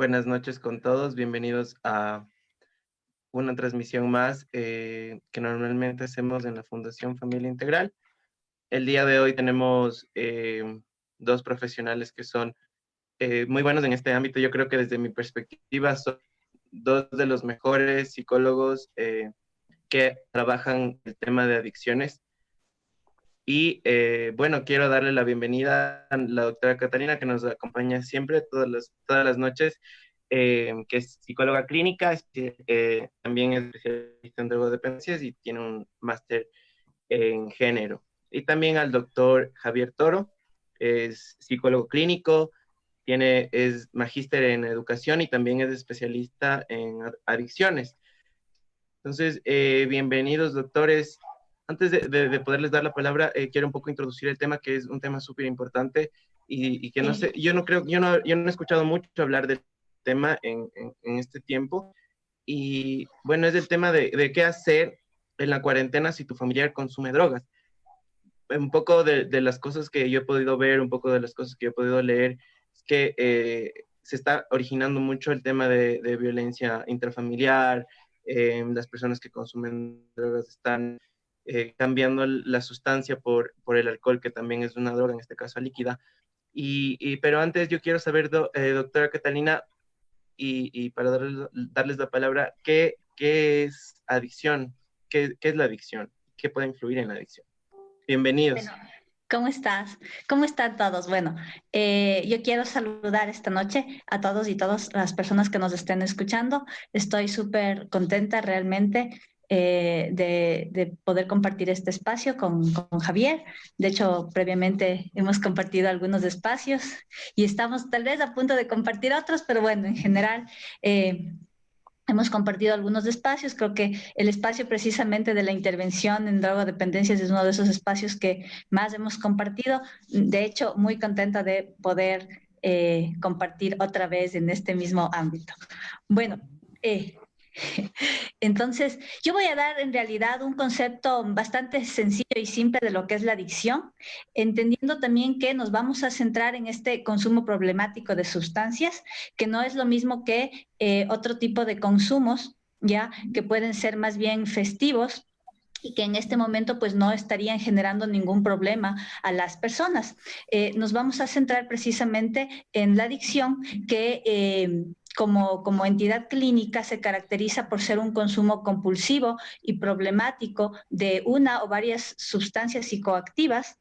Buenas noches con todos, bienvenidos a una transmisión más que normalmente hacemos en la Fundación Familia Integral. El día de hoy tenemos dos profesionales que son muy buenos en este ámbito. Yo creo que desde mi perspectiva son dos de los mejores psicólogos que trabajan el tema de adicciones. Y bueno, quiero darle la bienvenida a la doctora Catalina, que nos acompaña siempre, todas las noches, que es psicóloga clínica, también es especialista en drogodependencias y tiene un máster en género. Y también al doctor Javier Toro, es psicólogo clínico, es magíster en educación y también es especialista en adicciones. Entonces, bienvenidos, doctores. Antes de poderles dar la palabra, quiero un poco introducir el tema, que es un tema súper importante y que no sé, yo no creo, yo no he escuchado mucho hablar del tema en este tiempo. Y bueno, es el tema de qué hacer en la cuarentena si tu familiar consume drogas. Un poco de las cosas que yo he podido ver, un poco de las cosas que he podido leer, es que se está originando mucho el tema de violencia intrafamiliar. Las personas que consumen drogas están cambiando la sustancia por el alcohol, que también es una droga, en este caso líquida. Pero antes yo quiero saber, doctora Catalina, y para darles la palabra, ¿qué es adicción? ¿Qué es la adicción? ¿Qué puede influir en la adicción? Bueno, Bienvenidos. ¿cómo estás? ¿Cómo están todos? Bueno, yo quiero saludar esta noche a todos y todas las personas que nos estén escuchando. Estoy súper contenta realmente de poder compartir este espacio con Javier. De hecho, previamente hemos compartido algunos espacios y estamos tal vez a punto de compartir otros, pero bueno, en general... hemos compartido algunos espacios, creo que el espacio precisamente de la intervención en drogodependencias es uno de esos espacios que más hemos compartido. De hecho, muy contenta de poder compartir otra vez en este mismo ámbito. Bueno, eh, entonces, yo voy a dar en realidad un concepto bastante sencillo y simple de lo que es la adicción, entendiendo también que nos vamos a centrar en este consumo problemático de sustancias, que no es lo mismo que otro tipo de consumos, ya que pueden ser más bien festivos y que en este momento pues no estarían generando ningún problema a las personas. Nos vamos a centrar precisamente en la adicción que como entidad clínica se caracteriza por ser un consumo compulsivo y problemático de una o varias sustancias psicoactivas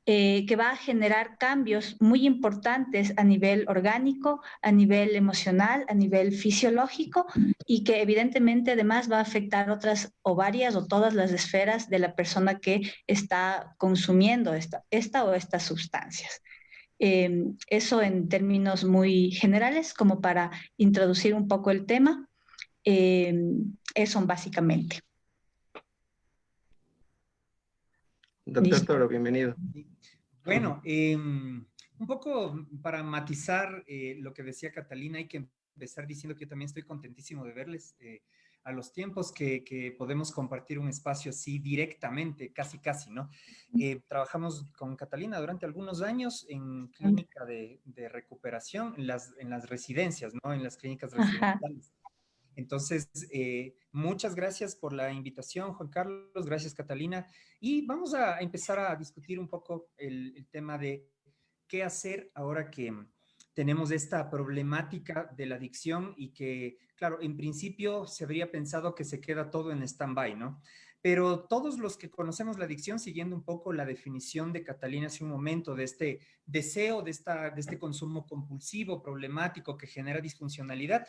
que va a generar cambios muy importantes a nivel orgánico, a nivel emocional, a nivel fisiológico y que evidentemente además va a afectar otras o varias o todas las esferas de la persona que está consumiendo esta o estas sustancias. Eso en términos muy generales, como para introducir un poco el tema, eh, eso básicamente. Doctor ¿Listo? Toro, bienvenido. Sí. Bueno, un poco para matizar lo que decía Catalina, hay que empezar diciendo que yo también estoy contentísimo de verles a los tiempos que podemos compartir un espacio así directamente, casi, casi, ¿no? Trabajamos con Catalina durante algunos años en clínica de recuperación, en las residencias, ¿no? En las clínicas Ajá. residenciales. Entonces, muchas gracias por la invitación, Juan Carlos, gracias, Catalina. Y vamos a empezar a discutir un poco el tema de qué hacer ahora que tenemos esta problemática de la adicción y que, claro, en principio se habría pensado que se queda todo en stand-by, ¿no? Pero todos los que conocemos la adicción, siguiendo un poco la definición de Catalina hace un momento, de este deseo, de este consumo compulsivo, problemático, que genera disfuncionalidad,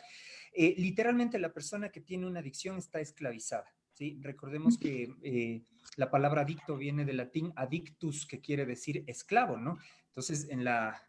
literalmente la persona que tiene una adicción está esclavizada. ¿Sí? Recordemos que la palabra adicto viene del latín adictus, que quiere decir esclavo, ¿no? Entonces, en la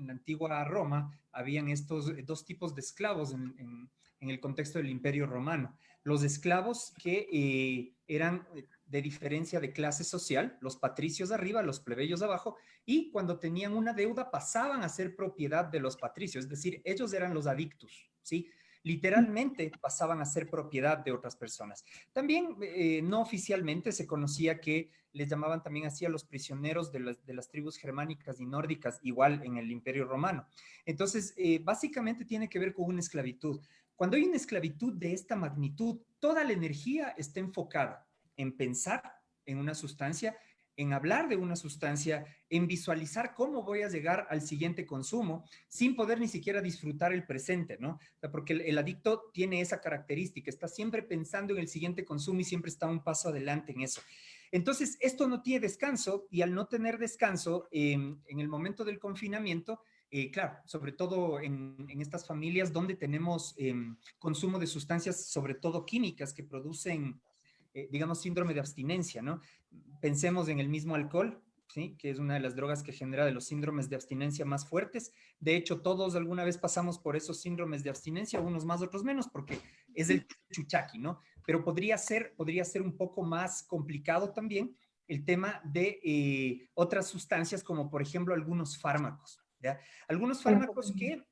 antigua Roma habían estos dos tipos de esclavos en el contexto del Imperio Romano. Los esclavos que eran de diferencia de clase social, los patricios arriba, los plebeyos abajo, y cuando tenían una deuda pasaban a ser propiedad de los patricios, es decir, ellos eran los adictos, ¿sí? literalmente pasaban a ser propiedad de otras personas. También no oficialmente se conocía que les llamaban también así a los prisioneros de las tribus germánicas y nórdicas, igual en el Imperio Romano. Entonces, básicamente tiene que ver con una esclavitud. Cuando hay una esclavitud de esta magnitud, toda la energía está enfocada en pensar en una sustancia, en hablar de una sustancia, en visualizar cómo voy a llegar al siguiente consumo sin poder ni siquiera disfrutar el presente, ¿no? O sea, porque el adicto tiene esa característica, está siempre pensando en el siguiente consumo y siempre está un paso adelante en eso. Entonces, esto no tiene descanso y al no tener descanso, en el momento del confinamiento, claro, sobre todo en estas familias donde tenemos consumo de sustancias, sobre todo químicas, que producen, digamos, síndrome de abstinencia, ¿no? Pensemos en el mismo alcohol, ¿sí? Que es una de las drogas que genera de los síndromes de abstinencia más fuertes. De hecho, todos alguna vez pasamos por esos síndromes de abstinencia, unos más, otros menos, porque es el chuchaqui, ¿no? Pero podría ser un poco más complicado también el tema de otras sustancias, como por ejemplo algunos fármacos. ¿Ya? Algunos fármacos que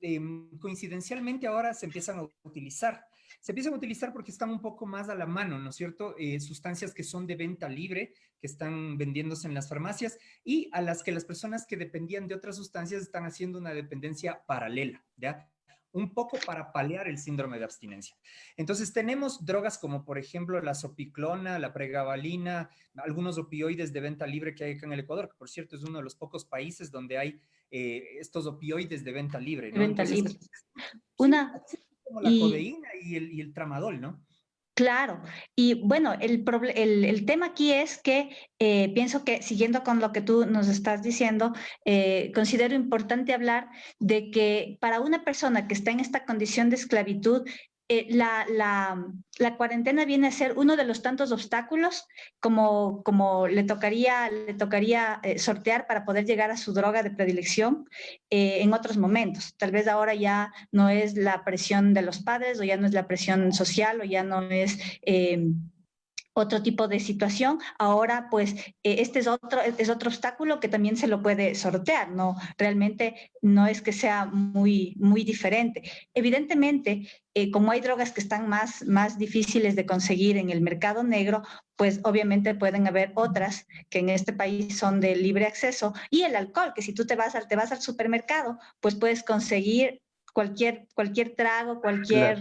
coincidencialmente ahora se empiezan a utilizar. Se empiezan a utilizar porque están un poco más a la mano, ¿no es cierto? Sustancias que son de venta libre, que están vendiéndose en las farmacias y a las que las personas que dependían de otras sustancias están haciendo una dependencia paralela, ¿ya? Un poco para paliar el síndrome de abstinencia. Entonces tenemos drogas como por ejemplo la sopiclona, la pregabalina, algunos opioides de venta libre que hay acá en el Ecuador, que por cierto es uno de los pocos países donde hay estos opioides de venta libre, ¿no? Venta Entonces, libre. sí, Una, como la y codeína y el tramadol, ¿no? claro, y bueno, el tema aquí es que pienso que siguiendo con lo que tú nos estás diciendo, considero importante hablar de que para una persona que está en esta condición de esclavitud, la cuarentena viene a ser uno de los tantos obstáculos como le tocaría sortear para poder llegar a su droga de predilección en otros momentos. Tal vez ahora ya no es la presión de los padres o ya no es la presión social o ya no es otro tipo de situación. Ahora, pues, este es otro obstáculo que también se lo puede sortear, ¿no? Realmente no es que sea muy diferente. Evidentemente, como hay drogas que están más difíciles de conseguir en el mercado negro, pues obviamente pueden haber otras que en este país son de libre acceso y el alcohol, que si tú te vas al supermercado, pues puedes conseguir cualquier trago, Claro.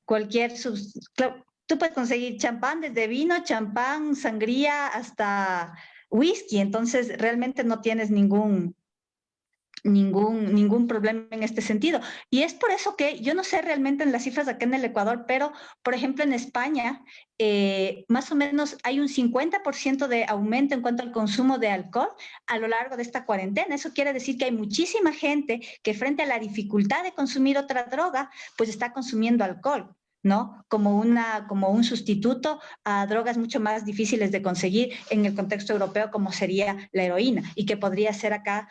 cualquier tú puedes conseguir champán, desde vino, champán, sangría, hasta whisky, entonces realmente no tienes ningún problema en este sentido. Y es por eso que yo no sé realmente en las cifras acá en el Ecuador, pero por ejemplo en España, más o menos hay un 50% de aumento en cuanto al consumo de alcohol a lo largo de esta cuarentena. Eso quiere decir que hay muchísima gente que frente a la dificultad de consumir otra droga, pues está consumiendo alcohol, ¿no? Como un sustituto a drogas mucho más difíciles de conseguir en el contexto europeo, como sería la heroína, y que podría ser acá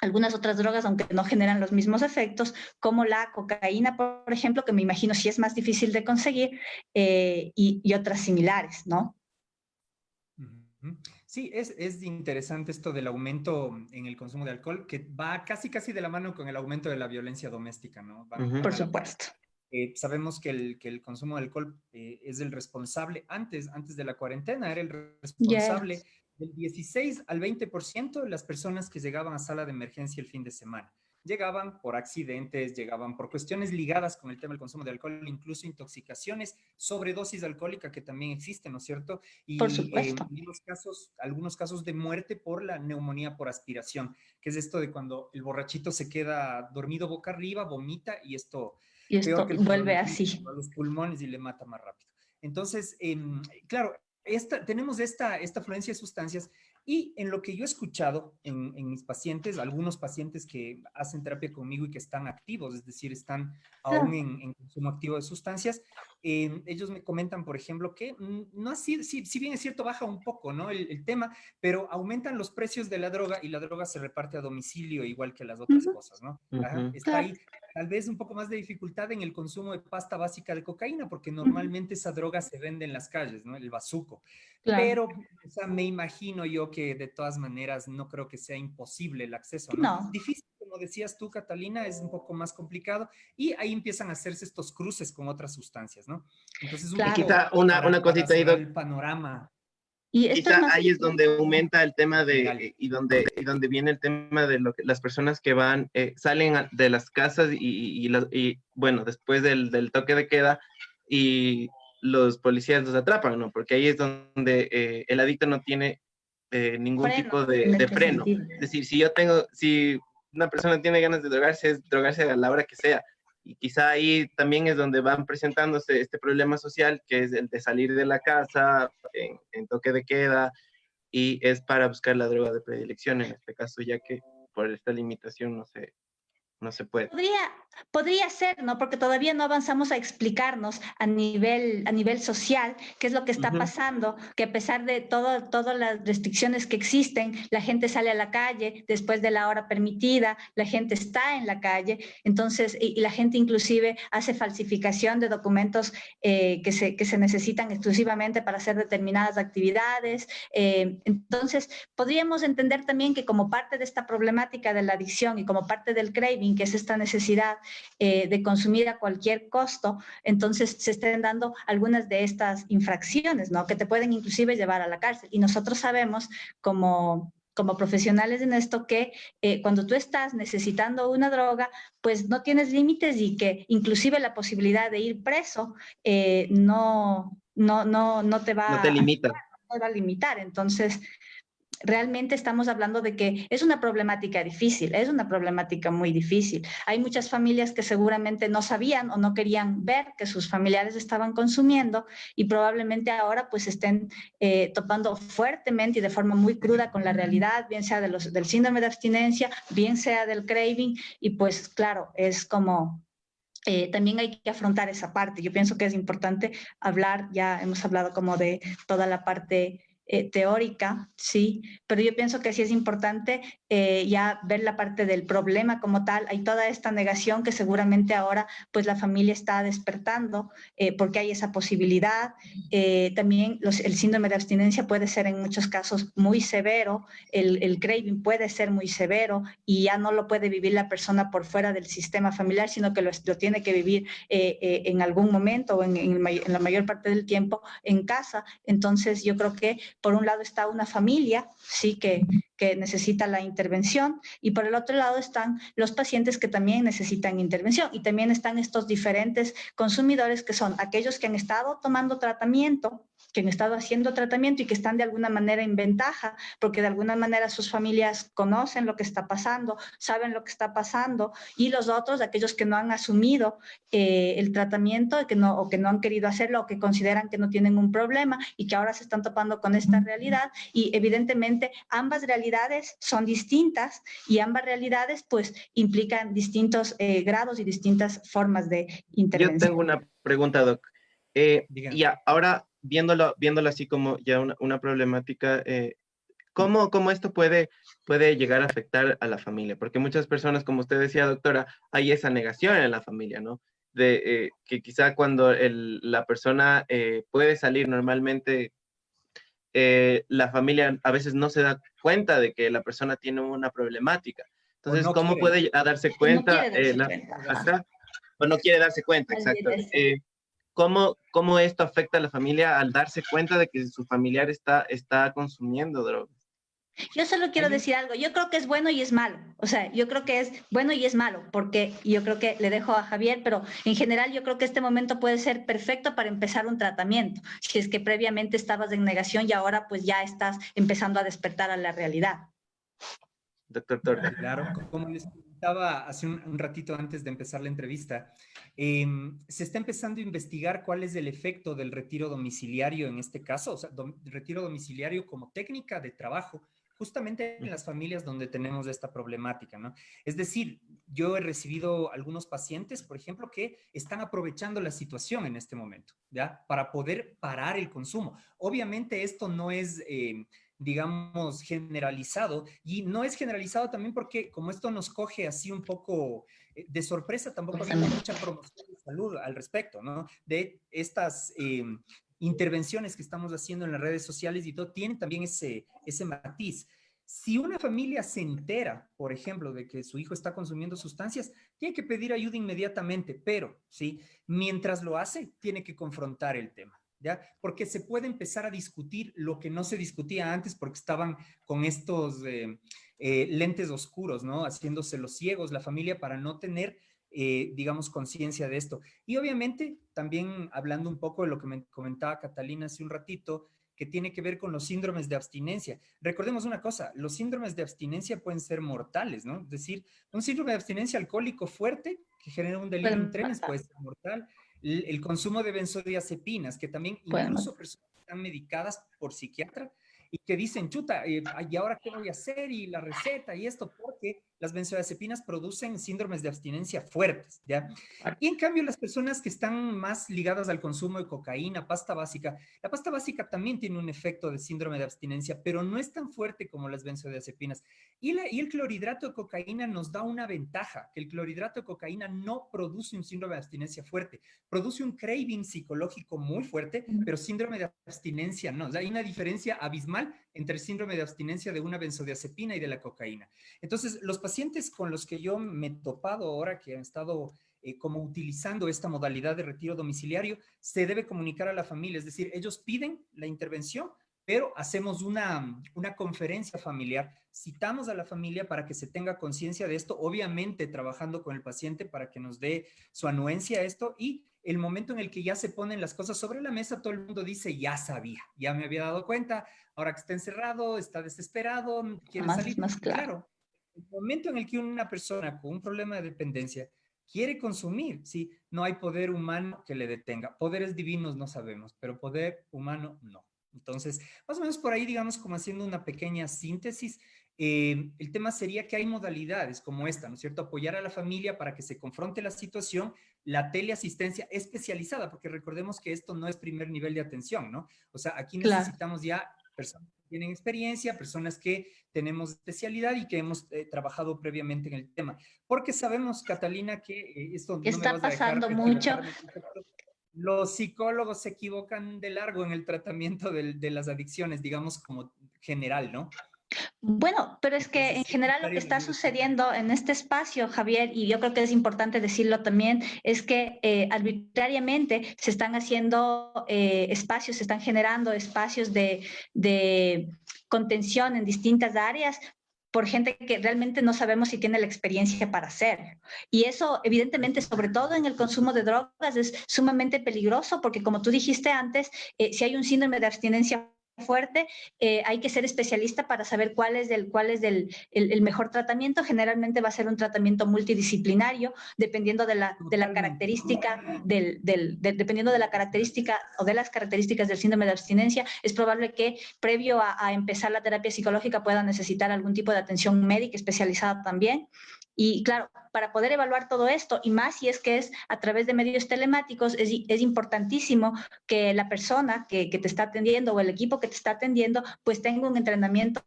algunas otras drogas, aunque no generan los mismos efectos, como la cocaína, por ejemplo, que me imagino sí es más difícil de conseguir, y otras similares, ¿no? Sí, es interesante esto del aumento en el consumo de alcohol, que va casi de la mano con el aumento de la violencia doméstica, ¿no? Por Van a la par. supuesto. Sabemos que el consumo de alcohol es el responsable, antes de la cuarentena, era el Ya era. responsable del 16 al 20% de las personas que llegaban a sala de emergencia el fin de semana. Llegaban por accidentes, llegaban por cuestiones ligadas con el tema del consumo de alcohol, incluso intoxicaciones, sobredosis alcohólica que también existe, ¿no es cierto? Por Y supuesto. algunos casos de muerte por la neumonía por aspiración, que es esto de cuando el borrachito se queda dormido boca arriba, vomita y esto Y peor esto que el vuelve coronavirus, así. a los pulmones y le mata más rápido. Entonces, claro, tenemos esta afluencia de sustancias y en lo que yo he escuchado en mis pacientes, algunos pacientes que hacen terapia conmigo y que están activos, es decir, están aún Ah, en consumo activo de sustancias, ellos me comentan, por ejemplo, que no así, si bien es cierto, baja un poco, ¿no? El tema, pero aumentan los precios de la droga y la droga se reparte a domicilio igual que las otras cosas, ¿no? Ajá, está claro. ahí. Tal vez un poco más de dificultad en el consumo de pasta básica de cocaína, porque normalmente esa droga se vende en las calles, ¿no? El bazuco. Claro. Pero, o sea, me imagino yo que de todas maneras no creo que sea imposible el acceso, ¿no? No. Difícil, como como decías tú, Catalina, es un poco más complicado y ahí empiezan a hacerse estos cruces con otras sustancias, ¿no? Entonces, un Y Claro. poco quizá una para cosita ahí, cerrar Doc, el panorama Y esto es quizá más, ahí es donde aumenta el tema general. de, y donde viene el tema de lo que las personas que van, salen de las casas y bueno, después del toque de queda y los policías los atrapan, ¿no? Porque ahí es donde el adicto no tiene ningún freno tipo en de este freno. sentido. Es decir, si una persona tiene ganas de drogarse, es drogarse a la hora que sea. Y quizá ahí también es donde van presentándose este problema social, que es el de salir de la casa en toque de queda, y es para buscar la droga de predilección en este caso, ya que por esta limitación no se puede. Podría ser, ¿no? Porque todavía no avanzamos a explicarnos a nivel social qué es lo que está Ujú. pasando, que a pesar de todas las restricciones que existen, la gente sale a la calle después de la hora permitida, la gente está en la calle, entonces, y la gente inclusive hace falsificación de documentos que se necesitan exclusivamente para hacer determinadas actividades. Entonces, podríamos entender también que como parte de esta problemática de la adicción y como parte del craving, que es esta necesidad de consumir a cualquier costo, entonces se estén dando algunas de estas infracciones, ¿no? Que te pueden inclusive llevar a la cárcel. Y nosotros sabemos como profesionales en esto que cuando tú estás necesitando una droga, pues no tienes límites y que inclusive la posibilidad de ir preso no te No te va limita. a limitar. Entonces, realmente estamos hablando de que es una problemática difícil, es una problemática muy difícil. Hay muchas familias que seguramente no sabían o no querían ver que sus familiares estaban consumiendo y probablemente ahora pues estén topando fuertemente y de forma muy cruda con la realidad, bien sea del síndrome de abstinencia, bien sea del craving y pues claro, es como también hay que afrontar esa parte. Yo pienso que es importante hablar, ya hemos hablado como de toda la parte teórica, sí, pero yo pienso que sí es importante ya ver la parte del problema como tal. Hay toda esta negación que seguramente ahora pues la familia está despertando porque hay esa posibilidad. También el síndrome de abstinencia puede ser en muchos casos muy severo, el craving puede ser muy severo y ya no lo puede vivir la persona por fuera del sistema familiar, sino que lo tiene que vivir en algún momento o en la mayor parte del tiempo en casa. Entonces yo creo que por un lado está una familia, sí, que necesita la intervención y por el otro lado están los pacientes que también necesitan intervención y también están estos diferentes consumidores que son aquellos que han estado tomando tratamiento, que han estado haciendo tratamiento y que están de alguna manera en ventaja porque de alguna manera sus familias conocen lo que está pasando, saben lo que está pasando y los otros, aquellos que no han asumido el tratamiento o que no han querido hacerlo o que consideran que no tienen un problema y que ahora se están topando con esta realidad y evidentemente ambas realidades son distintas y ambas realidades pues implican distintos grados y distintas formas de Yo intervención. tengo una pregunta, Doc. Digan. Y ahora, viéndolo así como ya una problemática, ¿cómo esto puede llegar a afectar a la familia? Porque muchas personas, como usted decía, doctora, hay esa negación en la familia, ¿no? De que quizá cuando la persona puede salir normalmente, la familia a veces no se da cuenta de que la persona tiene una problemática. O Entonces, no ¿cómo quieren. puede darse No cuenta quiere darse cuenta. ajá, o no quiere darse cuenta, Así exacto? es. ¿Cómo esto afecta a la familia al darse cuenta de que su familiar está consumiendo drogas? Yo solo quiero Hay un, decir algo, yo creo que es bueno y es malo, o sea, yo creo que es bueno y es malo, porque yo creo que le dejo a Javier, pero en general yo creo que este momento puede ser perfecto para empezar un tratamiento, si es que previamente estabas en negación y ahora pues ya estás empezando a despertar a la realidad. Doctor Torta. Claro, como les comentaba hace un ratito antes de empezar la entrevista, se está empezando a investigar cuál es el efecto del retiro domiciliario en este caso, o sea, retiro domiciliario como técnica de trabajo, justamente en las familias donde tenemos esta problemática, ¿no? Es decir, yo he recibido algunos pacientes, por ejemplo, que están aprovechando la situación en este momento, ¿ya? Para poder parar el consumo. Obviamente esto no es digamos, generalizado. Y no es generalizado también porque como esto nos coge así un poco de sorpresa, tampoco ha habido mucha promoción de salud al respecto, ¿no? De estas intervenciones que estamos haciendo en las redes sociales y todo, tienen también ese matiz. Si una familia se entera, por ejemplo, de que su hijo está consumiendo sustancias, tiene que pedir ayuda inmediatamente, pero, ¿sí? Mientras lo hace, tiene que confrontar el tema, ¿ya? Porque se puede empezar a discutir lo que no se discutía antes porque estaban con estos lentes oscuros, ¿no? Haciéndose los ciegos la familia para no tener digamos, conciencia de esto. Y obviamente, también hablando un poco de lo que me comentaba Catalina hace un ratito, que tiene que ver con los síndromes de abstinencia. Recordemos una cosa, los síndromes de abstinencia pueden ser mortales, ¿no? Es decir, un síndrome de abstinencia alcohólico fuerte que genera un delirium Pueden tremens matar, puede ser mortal. El consumo de benzodiazepinas, que también pueden incluso matar. personas que están medicadas por psiquiatra y que dicen, chuta, ¿y ahora qué voy a hacer? Y la receta y esto, porque las benzodiazepinas producen síndromes de abstinencia fuertes, ¿ya? Y en cambio, las personas que están más ligadas al consumo de cocaína, pasta básica, la pasta básica también tiene un efecto de síndrome de abstinencia, pero no es tan fuerte como las benzodiazepinas. Y el clorhidrato de cocaína nos da una ventaja, que el clorhidrato de cocaína no produce un síndrome de abstinencia fuerte, produce un craving psicológico muy fuerte, pero síndrome de abstinencia no. O sea, hay una diferencia abismal entre el síndrome de abstinencia de una benzodiazepina y de la cocaína. Entonces, los pacientes con los que yo me he topado ahora, que han estado como utilizando esta modalidad de retiro domiciliario, se debe comunicar a la familia, es decir, ellos piden la intervención, pero hacemos una conferencia familiar, citamos a la familia para que se tenga conciencia de esto, obviamente trabajando con el paciente para que nos dé su anuencia a esto, y el momento en el que ya se ponen las cosas sobre la mesa, todo el mundo dice, ya sabía, ya me había dado cuenta, ahora que está encerrado, está desesperado, quiere Más es salir. más Y claro. claro, el momento en el que una persona con un problema de dependencia quiere consumir, ¿sí? No hay poder humano que le detenga. Poderes divinos no sabemos, pero poder humano no. Entonces, más o menos por ahí, digamos, como haciendo una pequeña síntesis, el tema sería que hay modalidades como esta, ¿no es cierto? Apoyar a la familia para que se confronte la situación, la teleasistencia especializada, porque recordemos que esto no es primer nivel de atención, ¿no? O sea, aquí Claro. necesitamos ya personas que tienen experiencia, personas que tenemos especialidad y que hemos trabajado previamente en el tema. Porque sabemos, Catalina, que esto Que no me está vas a dejar pasando mucho. equivocarme. Los psicólogos se equivocan de largo en el tratamiento de las adicciones, digamos, como general, ¿no? Bueno, pero es que Entonces, en sí es general lo que necesario la está ayuda externa. sucediendo en este espacio, Javier, y yo creo que es importante decirlo también, es que arbitrariamente se están haciendo espacios, se están generando espacios de contención en distintas áreas por gente que realmente no sabemos si tiene la experiencia para hacerlo. Y eso, evidentemente, sobre todo en el consumo de drogas, es sumamente peligroso porque, como tú dijiste antes, si hay un síndrome de abstinencia fuerte, hay que ser especialista para saber cuál es el mejor tratamiento. Generalmente va a ser un tratamiento multidisciplinario, dependiendo de la Totalmente. característica dependiendo de la característica o de las características del síndrome de abstinencia. Es probable que previo a empezar la terapia psicológica pueda necesitar algún tipo de atención médica especializada también. Y claro, para poder evaluar todo esto, y más si es que es a través de medios telemáticos, es importantísimo que la persona que te está atendiendo o el equipo que te está atendiendo, pues tenga un entrenamiento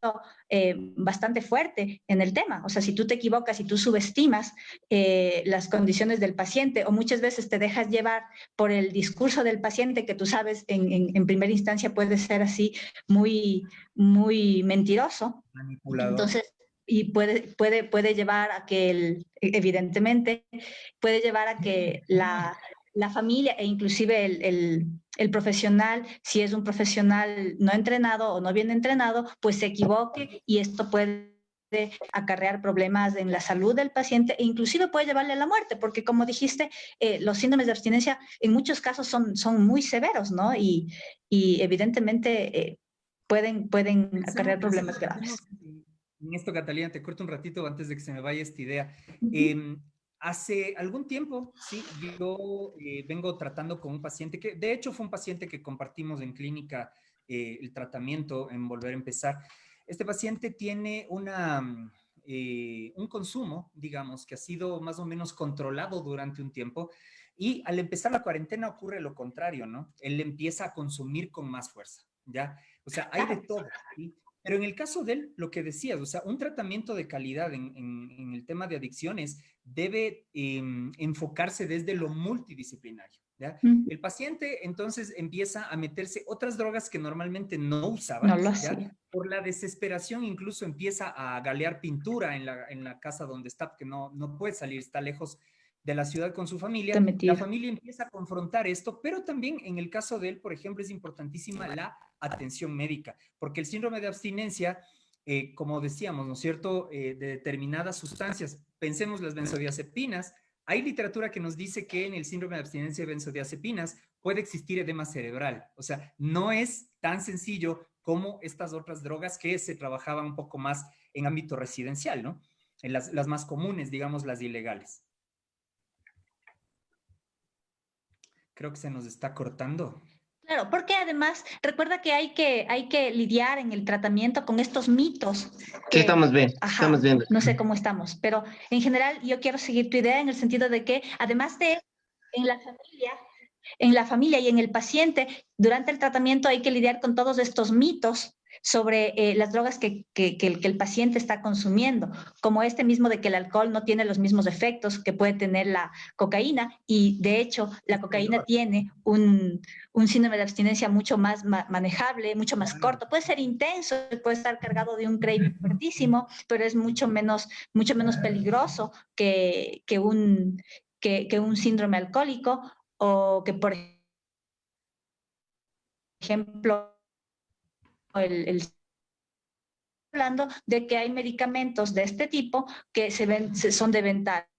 bastante fuerte en el tema. O sea, si tú te equivocas, si tú subestimas las condiciones del paciente o muchas veces te dejas llevar por el discurso del paciente que tú sabes en primera instancia puede ser así muy mentiroso. Manipulador. Entonces, y puede llevar a que, evidentemente, puede llevar a que la familia e inclusive el profesional, si es un profesional no entrenado o no bien entrenado, pues se equivoque y esto puede acarrear problemas en la salud del paciente e inclusive puede llevarle a la muerte, porque como dijiste, los síndromes de abstinencia en muchos casos son muy severos, ¿no? Y evidentemente pueden acarrear problemas graves. Pensemos en esto, Catalina, te corto un ratito antes de que se me vaya esta idea. Uh -huh. Hace algún tiempo, sí, yo vengo tratando con un paciente que, de hecho, fue un paciente que compartimos en clínica el tratamiento en Volver a Empezar. Este paciente tiene un consumo, digamos, que ha sido más o menos controlado durante un tiempo y al empezar la cuarentena ocurre lo contrario, ¿no? Él empieza a consumir con más fuerza, ¿ya? O sea, hay de Claro. todo, ¿sí? Pero en el caso de él, lo que decías, o sea, un tratamiento de calidad en el tema de adicciones debe enfocarse desde lo multidisciplinario. ¿Ya? Mm, El paciente entonces empieza a meterse otras drogas que normalmente no usaba, no lo ¿ya? hacía. Por la desesperación incluso empieza a galear pintura en la casa donde está, porque no puede salir, está lejos de la ciudad con su Te familia. La metido. familia empieza a confrontar esto, pero también en el caso de él, por ejemplo, es importantísima la atención médica, porque el síndrome de abstinencia, como decíamos, ¿no es cierto?, de determinadas sustancias, pensemos las benzodiazepinas, hay literatura que nos dice que en el síndrome de abstinencia de benzodiazepinas puede existir edema cerebral. O sea, no es tan sencillo como estas otras drogas que se trabajaban un poco más en ámbito residencial, ¿no? En las más comunes, digamos, las ilegales. Creo que se nos está cortando. Claro, porque además recuerda que hay que lidiar en el tratamiento con estos mitos Sí, que, estamos bien, estamos ajá, viendo. no sé cómo estamos, pero en general yo quiero seguir tu idea en el sentido de que además de en la familia, en la familia y en el paciente, durante el tratamiento hay que lidiar con todos estos mitos sobre las drogas que el paciente está consumiendo, como este mismo de que el alcohol no tiene los mismos efectos que puede tener la cocaína y de hecho la cocaína tiene un síndrome de abstinencia mucho más manejable, mucho más corto, puede ser intenso, puede estar cargado de un craving fuertísimo, pero es mucho menos peligroso que un síndrome alcohólico o que, por ejemplo, el hablando de que hay medicamentos de este tipo que son de venta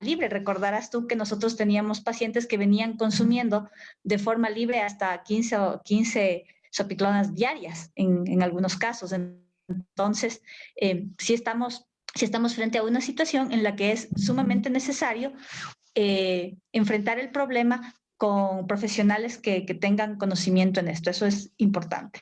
libre. Recordarás tú que nosotros teníamos pacientes que venían consumiendo de forma libre hasta 15 sopiclonas diarias en algunos casos. Entonces, si estamos frente a una situación en la que es sumamente necesario enfrentar el problema con profesionales que tengan conocimiento en esto. Eso es importante.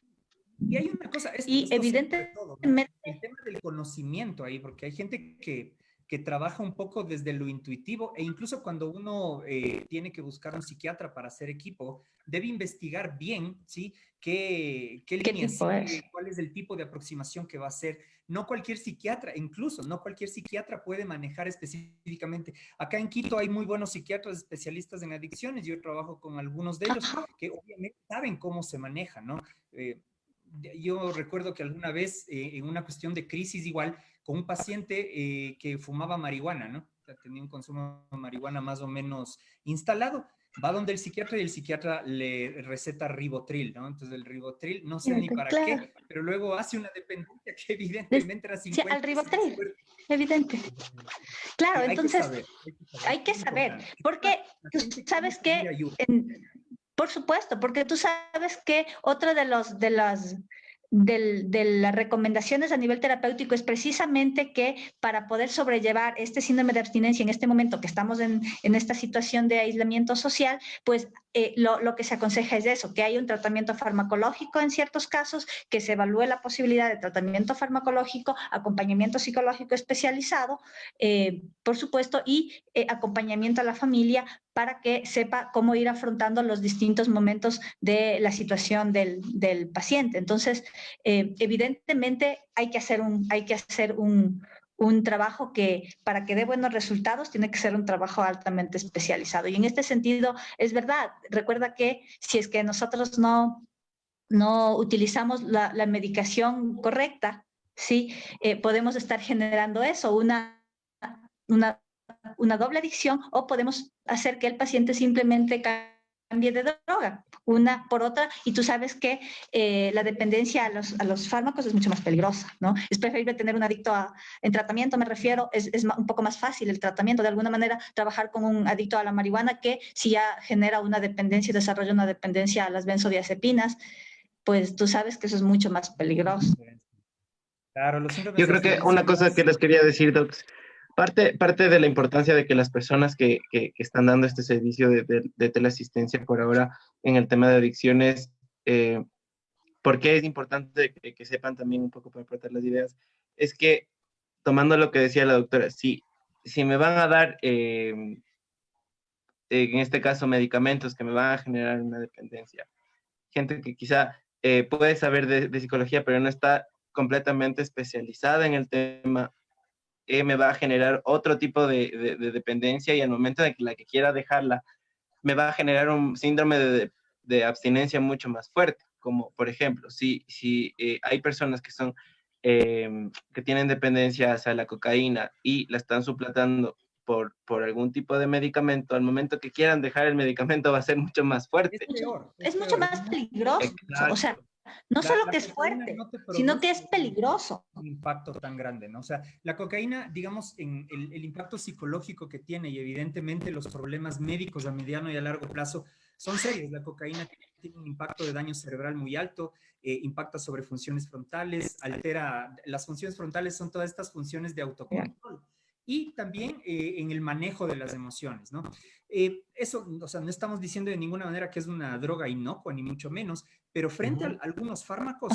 Y hay una cosa, Y esto sobre evidentemente, todo, ¿no? El tema del conocimiento ahí, porque hay gente que trabaja un poco desde lo intuitivo e incluso cuando uno tiene que buscar un psiquiatra para hacer equipo, debe investigar bien, ¿sí? ¿Qué ¿qué línea tipo es? sigue? ¿Cuál es el tipo de aproximación que va a hacer? No cualquier psiquiatra, incluso no cualquier psiquiatra puede manejar específicamente. Acá en Quito hay muy buenos psiquiatras especialistas en adicciones, yo trabajo con algunos de ellos que obviamente saben cómo se maneja, ¿no? Yo recuerdo que alguna vez en una cuestión de crisis igual, con un paciente que fumaba marihuana, ¿no? O sea, tenía un consumo de marihuana más o menos instalado. Va donde el psiquiatra y el psiquiatra le receta ribotril, ¿no? Entonces el ribotril no sé ni para Claro. qué, pero luego hace una dependencia que evidentemente era Sí, 50 al veces más ribotril, fuerte. evidente. Claro, Hay que entonces saber, hay que es saber, importante. porque La tú gente quiere sabes pedir que, ayuda. por supuesto, porque tú sabes que otra de las recomendaciones a nivel terapéutico es precisamente que para poder sobrellevar este síndrome de abstinencia en este momento que estamos en esta situación de aislamiento social, pues lo que se aconseja es eso, que haya un tratamiento farmacológico en ciertos casos, que se evalúe la posibilidad de tratamiento farmacológico, acompañamiento psicológico especializado, por supuesto, y acompañamiento a la familia para que sepa cómo ir afrontando los distintos momentos de la situación del paciente. Entonces, evidentemente hay que hacer un trabajo que para que dé buenos resultados tiene que ser un trabajo altamente especializado. Y en este sentido, es verdad, recuerda que si es que nosotros no utilizamos la medicación correcta, ¿sí? Podemos estar generando eso, una, una doble adicción o podemos hacer que el paciente simplemente cambie de droga, una por otra, y tú sabes que la dependencia a los fármacos es mucho más peligrosa, ¿no? Es preferible tener un adicto en tratamiento, me refiero, es un poco más fácil el tratamiento, de alguna manera, trabajar con un adicto a la marihuana que si ya genera una dependencia y desarrolla una dependencia a las benzodiazepinas, pues tú sabes que eso es mucho más peligroso. Claro, los síndromes Yo de creo que abstinencia una cosa que más. les quería decir, Docs, parte de la importancia de que las personas que están dando este servicio de teleasistencia por ahora en el tema de adicciones, porque es importante que sepan también un poco para aportar las ideas, es que tomando lo que decía la doctora, si me van a dar, en este caso, medicamentos que me van a generar una dependencia, gente que quizá puede saber de psicología, pero no está completamente especializada en el tema, me va a generar otro tipo de dependencia y al momento de que la que quiera dejarla, me va a generar un síndrome de abstinencia mucho más fuerte. Como, por ejemplo, si hay personas que son, que tienen dependencia hacia la cocaína y la están suplantando por algún tipo de medicamento, al momento que quieran dejar el medicamento va a ser mucho más fuerte. Es mucho más peligroso. O sea, Exacto. no solo La que es cocaína fuerte, no te sino que es produce peligroso. un impacto tan grande, ¿no? O sea, la cocaína, digamos, en el impacto psicológico que tiene y evidentemente los problemas médicos a mediano y a largo plazo son serios. La cocaína tiene un impacto de daño cerebral muy alto, impacta sobre funciones frontales, altera, las funciones frontales son todas estas funciones de autocontrol y también en el manejo de las emociones, ¿no? Eso, o sea, no estamos diciendo de ninguna manera que es una droga inocua, ni mucho menos, pero frente a algunos fármacos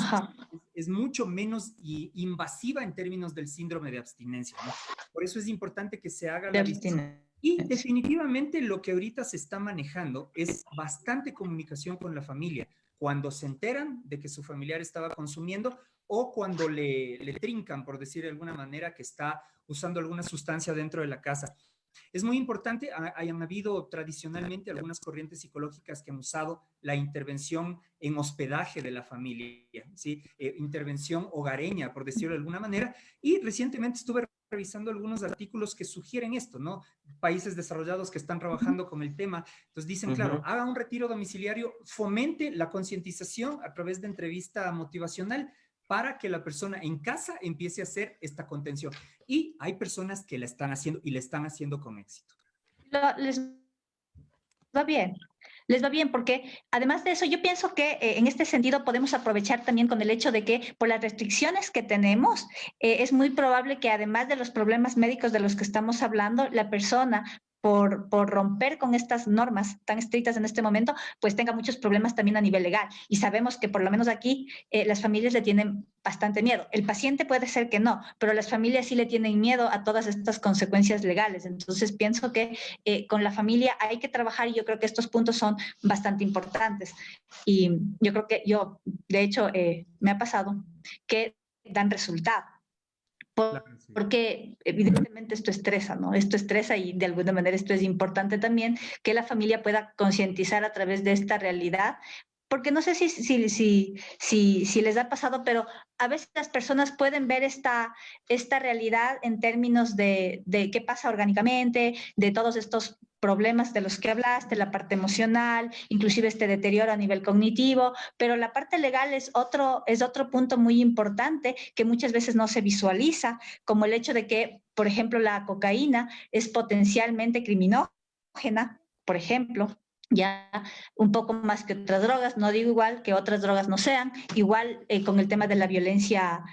es mucho menos invasiva en términos del síndrome de abstinencia, ¿no? Por eso es importante que se haga la visión. Y definitivamente lo que ahorita se está manejando es bastante comunicación con la familia. Cuando se enteran de que su familiar estaba consumiendo o cuando le trincan, por decir de alguna manera, que está usando alguna sustancia dentro de la casa. Es muy importante, hayan habido tradicionalmente algunas corrientes psicológicas que han usado la intervención en hospedaje de la familia, ¿sí? Intervención hogareña, por decirlo de alguna manera, y recientemente estuve revisando algunos artículos que sugieren esto, ¿no? Países desarrollados que están trabajando con el tema, entonces dicen, claro, haga un retiro domiciliario, fomente la concientización a través de entrevista motivacional para que la persona en casa empiece a hacer esta contención. Y hay personas que la están haciendo y la están haciendo con éxito. Les va bien. Les va bien porque además de eso yo pienso que en este sentido podemos aprovechar también con el hecho de que por las restricciones que tenemos es muy probable que además de los problemas médicos de los que estamos hablando, la persona por romper con estas normas tan estrictas en este momento, pues tenga muchos problemas también a nivel legal. Y sabemos que por lo menos aquí las familias le tienen bastante miedo. El paciente puede ser que no, pero las familias sí le tienen miedo a todas estas consecuencias legales. Entonces pienso que con la familia hay que trabajar y yo creo que estos puntos son bastante importantes. Y yo creo que de hecho, me ha pasado que dan resultado. Porque evidentemente esto estresa, ¿no? Esto estresa y de alguna manera esto es importante también que la familia pueda concientizar a través de esta realidad, porque no sé si les ha pasado, pero a veces las personas pueden ver esta realidad en términos de qué pasa orgánicamente, de todos estos problemas de los que hablaste, la parte emocional, inclusive este deterioro a nivel cognitivo, pero la parte legal es otro punto muy importante que muchas veces no se visualiza, como el hecho de que, por ejemplo, la cocaína es potencialmente criminógena, por ejemplo, ya un poco más que otras drogas, no digo igual que otras drogas no sean, igual con el tema de la violencia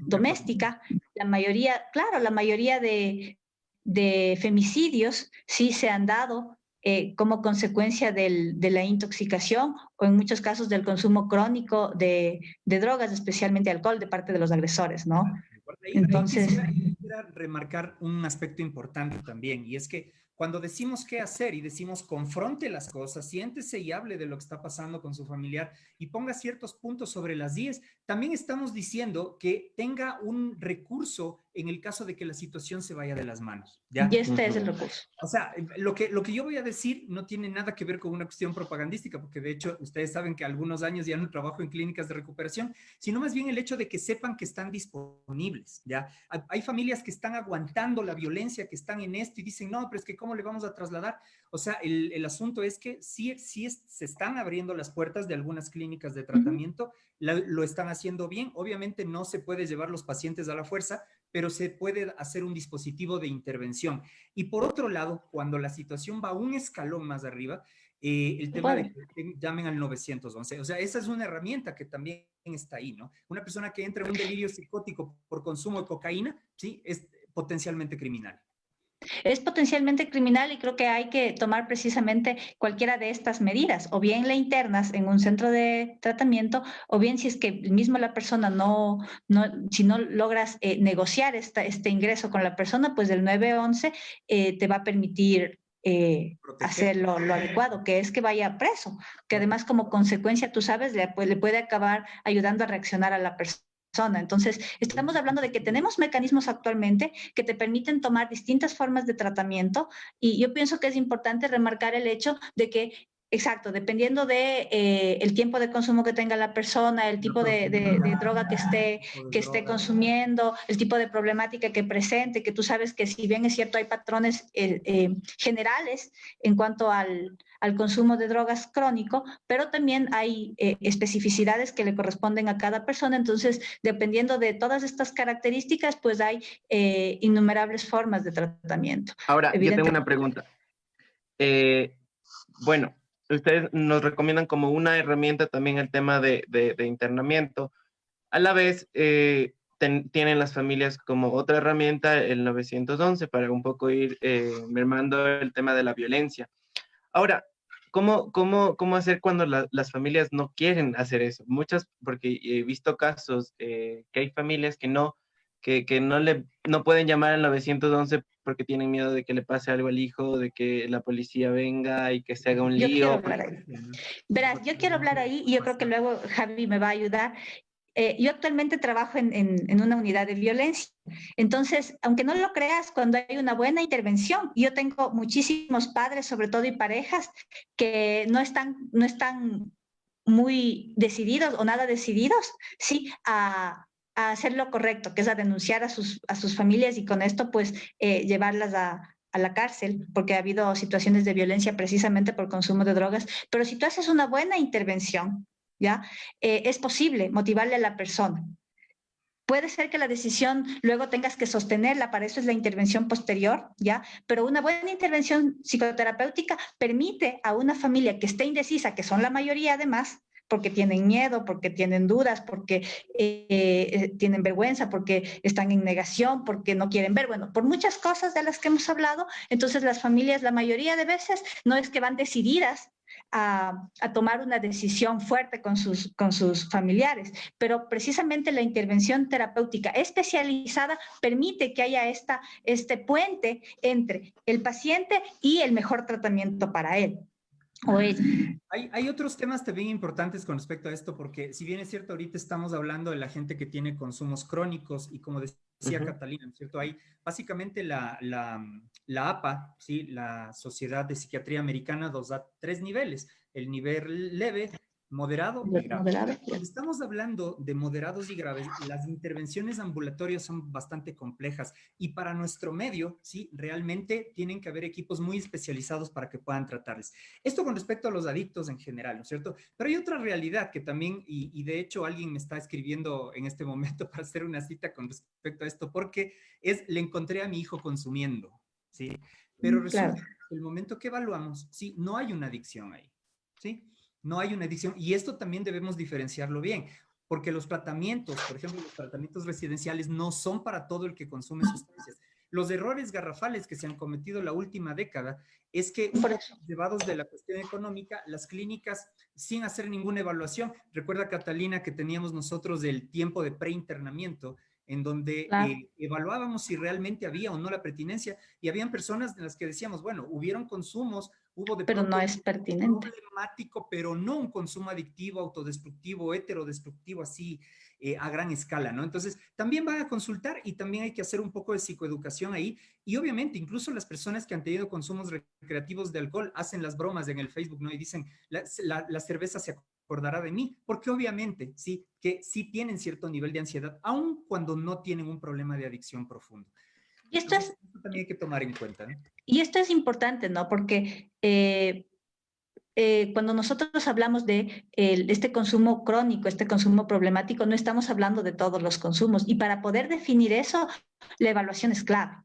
doméstica, la mayoría de femicidios sí se han dado como consecuencia de la intoxicación o en muchos casos del consumo crónico de drogas, especialmente alcohol, de parte de los agresores, ¿no? Entonces, quisiera remarcar un aspecto importante también, y es que cuando decimos qué hacer y decimos confronte las cosas, siéntese y hable de lo que está pasando con su familiar y ponga ciertos puntos sobre las IES, también estamos diciendo que tenga un recurso en el caso de que la situación se vaya de las manos, ¿ya? Y este es el recurso. O sea, lo que yo voy a decir no tiene nada que ver con una cuestión propagandística, porque de hecho ustedes saben que algunos años ya no trabajo en clínicas de recuperación, sino más bien el hecho de que sepan que están disponibles, ¿ya? Hay familias que están aguantando la violencia, que están en esto y dicen, no, pero es que ¿cómo le vamos a trasladar? O sea, el asunto es que sí se están abriendo las puertas de algunas clínicas de tratamiento, lo están haciendo bien, obviamente no se puede llevar los pacientes a la fuerza, pero se puede hacer un dispositivo de intervención. Y por otro lado, cuando la situación va un escalón más arriba, el tema de que llamen al 911, o sea, esa es una herramienta que también está ahí, ¿no? Una persona que entra en un delirio psicótico por consumo de cocaína, sí, es potencialmente criminal. Es potencialmente criminal y creo que hay que tomar precisamente cualquiera de estas medidas, o bien la internas en un centro de tratamiento, o bien si es que mismo la persona si no logras negociar este ingreso con la persona, pues el 911 te va a permitir hacer lo adecuado, que es que vaya preso, que además como consecuencia, tú sabes, le puede acabar ayudando a reaccionar a la persona. Entonces, estamos hablando de que tenemos mecanismos actualmente que te permiten tomar distintas formas de tratamiento y yo pienso que es importante remarcar el hecho de que, exacto, dependiendo de el tiempo de consumo que tenga la persona, el tipo de droga que esté consumiendo, el tipo de problemática que presente, que tú sabes que si bien es cierto hay patrones generales en cuanto al consumo de drogas crónico, pero también hay especificidades que le corresponden a cada persona. Entonces, dependiendo de todas estas características, pues hay innumerables formas de tratamiento. Ahora, yo tengo una pregunta. Bueno, ustedes nos recomiendan como una herramienta también el tema de internamiento. A la vez, tienen las familias como otra herramienta el 911 para un poco ir mermando el tema de la violencia. Ahora, ¿cómo hacer cuando las familias no quieren hacer eso? Muchas, porque he visto casos que hay familias que no pueden llamar al 911 porque tienen miedo de que le pase algo al hijo, de que la policía venga y que se haga un Yo quiero lío. hablar ahí. Verás, yo quiero hablar ahí y yo creo que luego Javi me va a ayudar. Yo actualmente trabajo en una unidad de violencia. Entonces, aunque no lo creas, cuando hay una buena intervención, yo tengo muchísimos padres, sobre todo y parejas, que no están muy decididos o nada decididos, sí, a hacer lo correcto, que es a denunciar a sus familias y con esto, pues, llevarlas a la cárcel, porque ha habido situaciones de violencia precisamente por consumo de drogas. Pero si tú haces una buena intervención, ¿ya? Es posible motivarle a la persona. Puede ser que la decisión luego tengas que sostenerla, para eso es la intervención posterior, ¿ya? Pero una buena intervención psicoterapéutica permite a una familia que esté indecisa, que son la mayoría además, porque tienen miedo, porque tienen dudas, porque tienen vergüenza, porque están en negación, porque no quieren ver, bueno, por muchas cosas de las que hemos hablado. Entonces las familias, la mayoría de veces, no es que van decididas a tomar una decisión fuerte con sus familiares, pero precisamente la intervención terapéutica especializada permite que haya este puente entre el paciente y el mejor tratamiento para él o ella. Hay otros temas también importantes con respecto a esto, porque si bien es cierto, ahorita estamos hablando de la gente que tiene consumos crónicos y como decía Catalina, ¿cierto? Hay básicamente la APA, ¿sí? La Sociedad de Psiquiatría Americana nos da 3 niveles, el nivel leve, moderado y grave. Cuando estamos hablando de moderados y graves, las intervenciones ambulatorias son bastante complejas y para nuestro medio, sí, realmente tienen que haber equipos muy especializados para que puedan tratarles. Esto con respecto a los adictos en general, ¿no es cierto? Pero hay otra realidad que también, y de hecho alguien me está escribiendo en este momento para hacer una cita con respecto a esto, porque le encontré a mi hijo consumiendo, ¿sí? Pero resulta que el momento que evaluamos, sí, no hay una adicción ahí, ¿sí? No hay una adicción y esto también debemos diferenciarlo bien, porque los tratamientos, por ejemplo, los tratamientos residenciales no son para todo el que consume sustancias. Los errores garrafales que se han cometido la última década es que, llevados de la cuestión económica, las clínicas, sin hacer ninguna evaluación, recuerda, Catalina, que teníamos nosotros el tiempo de preinternamiento, en donde evaluábamos si realmente había o no la pertinencia, y habían personas en las que decíamos, bueno, hubieron consumos, hubo de pero no es pertinente. Problemático, pero no un consumo adictivo, autodestructivo, heterodestructivo, así a gran escala, ¿no? Entonces, también van a consultar y también hay que hacer un poco de psicoeducación ahí. Y obviamente, incluso las personas que han tenido consumos recreativos de alcohol hacen las bromas en el Facebook, ¿no? Y dicen, la cerveza se acordará de mí, porque obviamente, sí, que sí tienen cierto nivel de ansiedad, aun cuando no tienen un problema de adicción profundo. Y esto también hay que tomar en cuenta, ¿no? Y esto es importante, ¿no? Porque cuando nosotros hablamos de este consumo crónico, este consumo problemático, no estamos hablando de todos los consumos. Y para poder definir eso, la evaluación es clave.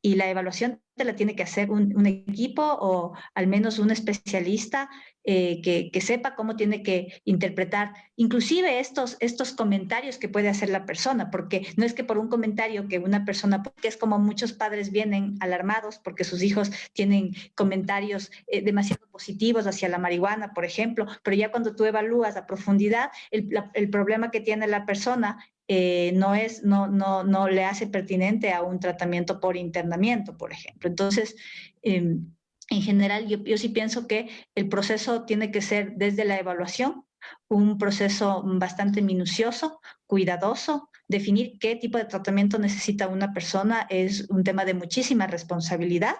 Y la evaluación te la tiene que hacer un equipo o al menos un especialista que sepa cómo tiene que interpretar inclusive estos comentarios que puede hacer la persona, porque no es que por un comentario que una persona, porque es como muchos padres vienen alarmados porque sus hijos tienen comentarios demasiado positivos hacia la marihuana, por ejemplo, pero ya cuando tú evalúas a profundidad el problema que tiene la persona no le hace pertinente a un tratamiento por internamiento, por ejemplo. Entonces, En general, yo sí pienso que el proceso tiene que ser desde la evaluación, un proceso bastante minucioso, cuidadoso. Definir qué tipo de tratamiento necesita una persona es un tema de muchísima responsabilidad.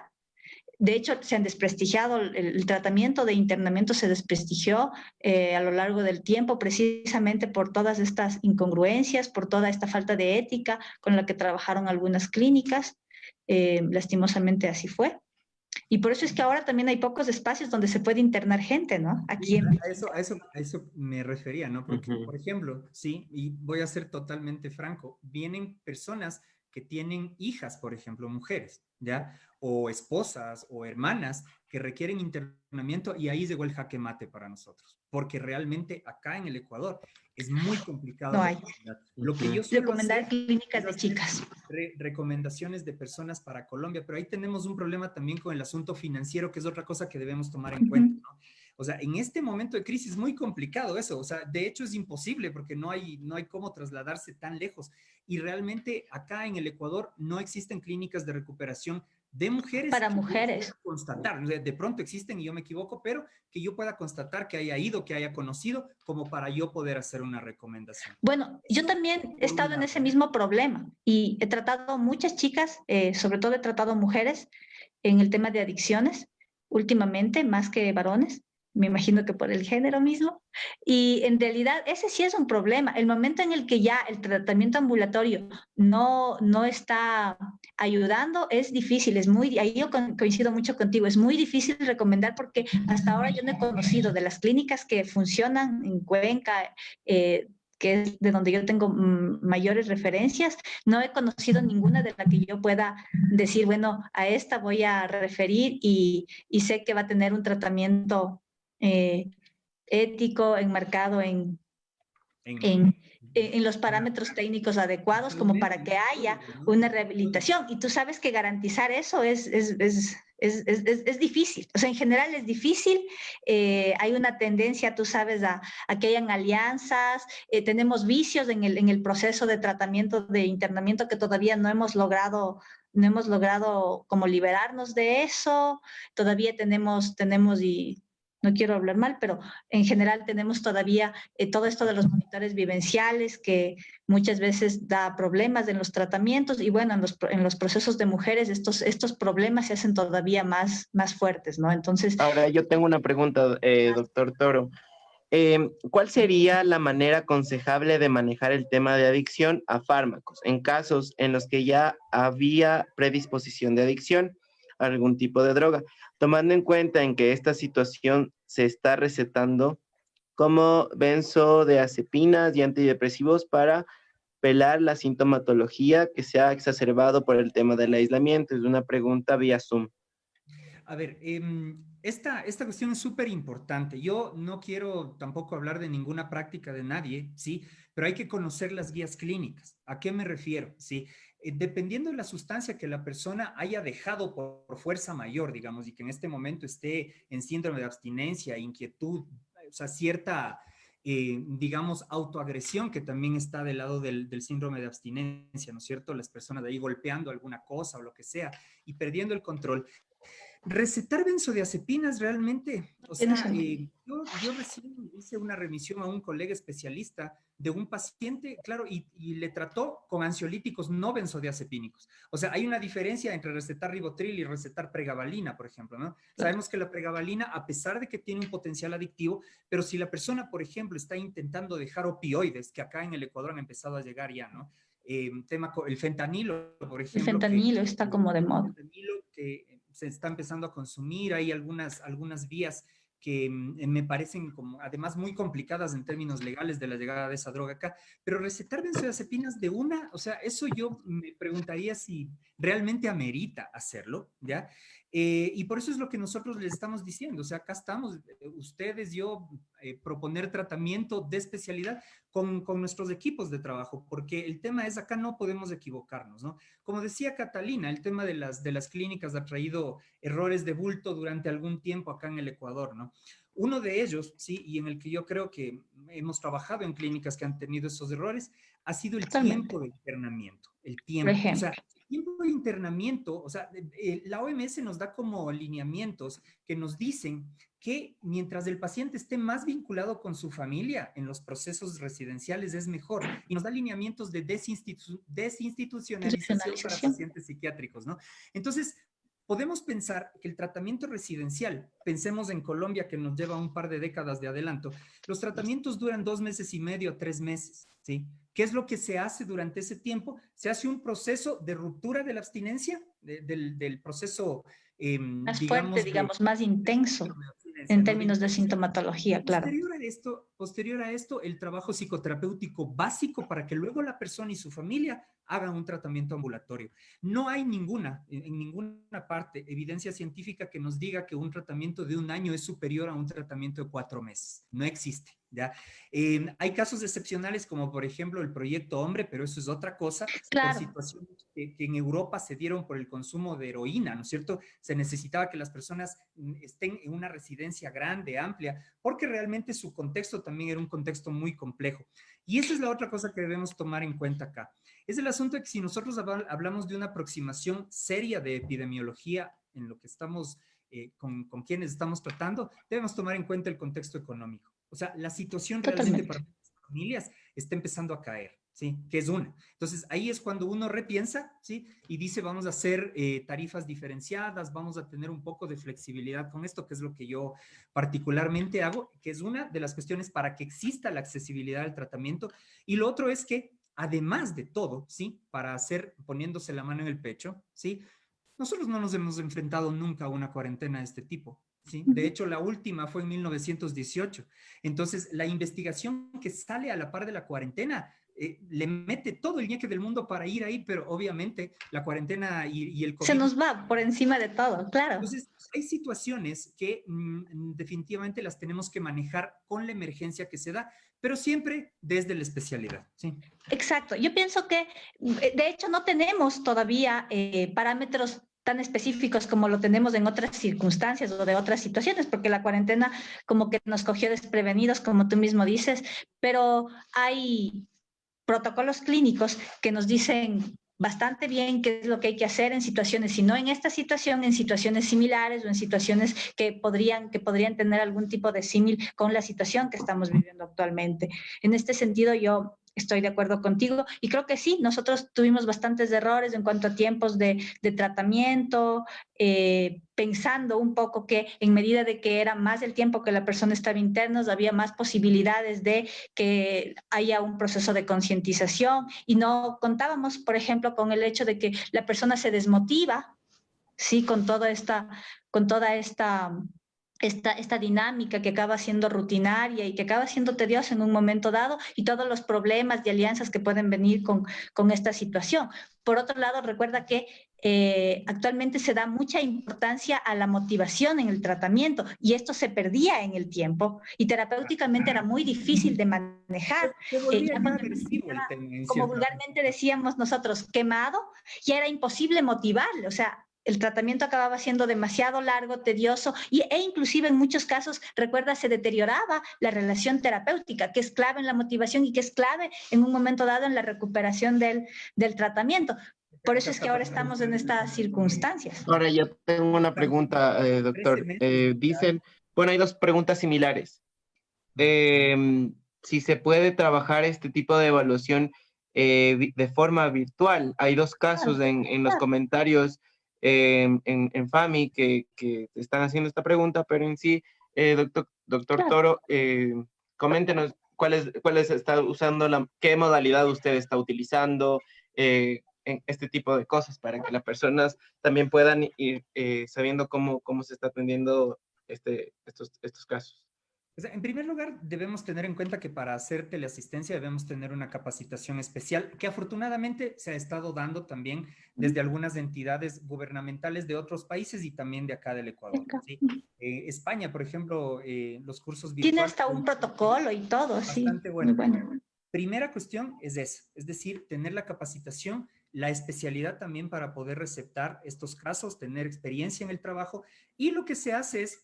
De hecho, se han desprestigiado, el tratamiento de internamiento se desprestigió a lo largo del tiempo precisamente por todas estas incongruencias, por toda esta falta de ética con la que trabajaron algunas clínicas. Lastimosamente así fue. Y por eso es que ahora también hay pocos espacios donde se puede internar gente, ¿no? Sí, Aquí en... a eso me refería, ¿no? Porque, Ujú. por ejemplo, sí, y voy a ser totalmente franco, vienen personas que tienen hijas, por ejemplo, mujeres, ¿ya? O esposas o hermanas que requieren internamiento y ahí llegó el jaque mate para nosotros, porque realmente acá en el Ecuador es muy complicado No hay. recomendar. Lo que Ujú. yo suelo Recomendar hacer clínicas es de hacer chicas. recomendaciones de personas para Colombia, pero ahí tenemos un problema también con el asunto financiero, que es otra cosa que debemos tomar en cuenta, ¿no? O sea, en este momento de crisis es muy complicado eso, o sea, de hecho es imposible porque no hay cómo trasladarse tan lejos. Y realmente acá en el Ecuador no existen clínicas de recuperación de mujeres Para que yo mujeres. pueda constatar, de pronto existen y yo me equivoco, pero que yo pueda constatar que haya ido, que haya conocido, como para yo poder hacer una recomendación. Bueno, yo Eso también he por un estado en lado, ese ¿no? mismo problema y he tratado muchas chicas, sobre todo he tratado mujeres en el tema de adicciones últimamente, más que varones. Me imagino que por el género mismo. Y en realidad ese sí es un problema. El momento en el que ya el tratamiento ambulatorio no está ayudando es difícil, es muy, ahí yo coincido mucho contigo, es muy difícil recomendar porque hasta ahora yo no he conocido de las clínicas que funcionan en Cuenca, que es de donde yo tengo mayores referencias, no he conocido ninguna de la que yo pueda decir, bueno, a esta voy a referir y sé que va a tener un tratamiento eh, ético, enmarcado En, en, en los parámetros técnicos adecuados como totalmente, para yo que haya estoy, ¿no? una rehabilitación. Y tú sabes que garantizar eso es difícil. O sea, en general es difícil. Hay una tendencia, tú sabes, a que hayan alianzas. Tenemos vicios en el proceso de tratamiento, de internamiento, que todavía no hemos logrado como liberarnos de eso. Todavía tenemos y no quiero hablar mal, pero en general tenemos todavía todo esto de los monitores vivenciales que muchas veces da problemas en los tratamientos y bueno, en los procesos de mujeres estos problemas se hacen todavía más fuertes, ¿no? Entonces, Ahora yo tengo una pregunta, doctor Toro. ¿Cuál sería la manera aconsejable de manejar el tema de adicción a fármacos en casos en los que ya había predisposición de adicción a algún tipo de droga, tomando en cuenta en que esta situación se está recetando como benzodiazepinas y antidepresivos para pelar la sintomatología que se ha exacerbado por el tema del aislamiento? Es una pregunta vía Zoom. A ver, esta cuestión es súper importante. Yo no quiero tampoco hablar de ninguna práctica de nadie, ¿sí? Pero hay que conocer las guías clínicas. ¿A qué me refiero? ¿Sí? Dependiendo de la sustancia que la persona haya dejado por fuerza mayor, digamos, y que en este momento esté en síndrome de abstinencia, inquietud, o sea, cierta, digamos, autoagresión que también está del lado del síndrome de abstinencia, ¿no es cierto? Las personas de ahí golpeando alguna cosa o lo que sea y perdiendo el control. Recetar benzodiazepinas realmente, o tiene sea, sentido. yo recién hice una remisión a un colega especialista de un paciente, claro, y le trató con ansiolíticos no benzodiazepínicos. O sea, hay una diferencia entre recetar ribotril y recetar pregabalina, por ejemplo, ¿no? Claro. Sabemos que la pregabalina, a pesar de que tiene un potencial adictivo, pero si la persona, por ejemplo, está intentando dejar opioides, que acá en el Ecuador han empezado a llegar ya, ¿no? El fentanilo, por El ejemplo, fentanilo está como de moda. fentanilo que se está empezando a consumir. Hay algunas vías que me parecen como además muy complicadas en términos legales de la llegada de esa droga acá, pero recetar benzodiazepinas de una, o sea, eso yo me preguntaría si realmente amerita hacerlo, ¿ya? Y por eso es lo que nosotros les estamos diciendo, o sea, acá estamos, ustedes, yo, proponer tratamiento de especialidad con nuestros equipos de trabajo, porque el tema es acá no podemos equivocarnos, ¿no? Como decía Catalina, el tema de las clínicas ha traído errores de bulto durante algún tiempo acá en el Ecuador, ¿no? Uno de ellos, sí, y en el que yo creo que hemos trabajado en clínicas que han tenido esos errores, ha sido el Totalmente. tiempo de internamiento, el Por tiempo. O sea, ejemplo. tiempo de internamiento, o sea, la OMS nos da como lineamientos que nos dicen que mientras el paciente esté más vinculado con su familia en los procesos residenciales es mejor. Y nos da lineamientos de desinstitucionalización para Institucionalización. pacientes psiquiátricos, ¿no? Entonces, podemos pensar que el tratamiento residencial, pensemos en Colombia, que nos lleva un par de décadas de adelanto, los tratamientos duran 2 meses y medio, 3 meses, ¿sí? ¿Qué es lo que se hace durante ese tiempo? Se hace un proceso de ruptura de la abstinencia, del proceso, Más fuerte, digamos, de digamos, más intenso abstinencia, en ¿no? De términos de intención. sintomatología, claro. Posterior a esto, el trabajo psicoterapéutico básico para que luego la persona y su familia hagan un tratamiento ambulatorio. No hay ninguna, en ninguna parte, evidencia científica que nos diga que un tratamiento de 1 año es superior a un tratamiento de 4 meses. No existe, ¿ya? Hay casos excepcionales como, por ejemplo, el Proyecto Hombre, pero eso es otra cosa, por Claro, situaciones que en Europa se dieron por el consumo de heroína, ¿no es cierto? Se necesitaba que las personas estén en una residencia grande, amplia, porque realmente su contexto también era un contexto muy complejo. Y esa es la otra cosa que debemos tomar en cuenta acá. Es el asunto de que si nosotros hablamos de una aproximación seria de epidemiología en lo que estamos, con quienes estamos tratando, debemos tomar en cuenta el contexto económico. O sea, la situación realmente para totalmente. las familias está empezando a caer, ¿sí? Que es una. Entonces, ahí es cuando uno repiensa, ¿sí? Y dice, vamos a hacer tarifas diferenciadas, vamos a tener un poco de flexibilidad con esto, que es lo que yo particularmente hago, que es una de las cuestiones para que exista la accesibilidad al tratamiento. Y lo otro es que, además de todo, ¿sí? Para hacer, poniéndose la mano en el pecho, ¿sí? Nosotros no nos hemos enfrentado nunca a una cuarentena de este tipo. ¿Sí? De hecho, la última fue en 1918. Entonces, la investigación que sale a la par de la cuarentena le mete todo el ñeque del mundo para ir ahí, pero obviamente la cuarentena y el Se COVID. nos va por encima de todo, claro. Entonces, hay situaciones que definitivamente las tenemos que manejar con la emergencia que se da, pero siempre desde la especialidad. ¿Sí? Exacto. Yo pienso que, de hecho, no tenemos todavía parámetros tan específicos como lo tenemos en otras circunstancias o de otras situaciones, porque la cuarentena como que nos cogió desprevenidos, como tú mismo dices, pero hay protocolos clínicos que nos dicen bastante bien qué es lo que hay que hacer en situaciones, si no en esta situación, en situaciones similares o en situaciones que podrían tener algún tipo de símil con la situación que estamos viviendo actualmente. En este sentido, yo estoy de acuerdo contigo y creo que sí, nosotros tuvimos bastantes errores en cuanto a tiempos de tratamiento, pensando un poco que en medida de que era más el tiempo que la persona estaba interna, había más posibilidades de que haya un proceso de concientización y no contábamos, por ejemplo, con el hecho de que la persona se desmotiva, sí, con toda esta dinámica que acaba siendo rutinaria y que acaba siendo tediosa en un momento dado y todos los problemas y alianzas que pueden venir con esta situación. Por otro lado, recuerda que actualmente se da mucha importancia a la motivación en el tratamiento y esto se perdía en el tiempo y terapéuticamente era muy difícil de manejar. Se volvía Ya ya cuando agresivo el tema en como cierta vulgarmente decíamos nosotros, quemado, ya era imposible motivarle, o sea, el tratamiento acababa siendo demasiado largo, tedioso e inclusive en muchos casos, recuerda, se deterioraba la relación terapéutica, que es clave en la motivación y que es clave en un momento dado en la recuperación del tratamiento. Por eso es que ahora estamos en estas circunstancias. Ahora yo tengo una pregunta, doctor. Dicen, bueno, hay dos preguntas similares. Si se puede trabajar este tipo de evaluación de forma virtual. Hay dos casos en los comentarios en FAMI que están haciendo esta pregunta, pero en sí, doctor Toro, coméntenos cuáles está usando, qué modalidad usted está utilizando en este tipo de cosas para que las personas también puedan ir sabiendo cómo se está atendiendo estos casos. O sea, en primer lugar, debemos tener en cuenta que para hacer teleasistencia debemos tener una capacitación especial que afortunadamente se ha estado dando también desde algunas entidades gubernamentales de otros países y también de acá del Ecuador. ¿Sí? España, por ejemplo, los cursos Tiene virtuales hasta un protocolo y todo, sí, bastante muy bueno. bueno. Primera cuestión es esa, es decir, tener la capacitación, la especialidad también para poder receptar estos casos, tener experiencia en el trabajo y lo que se hace es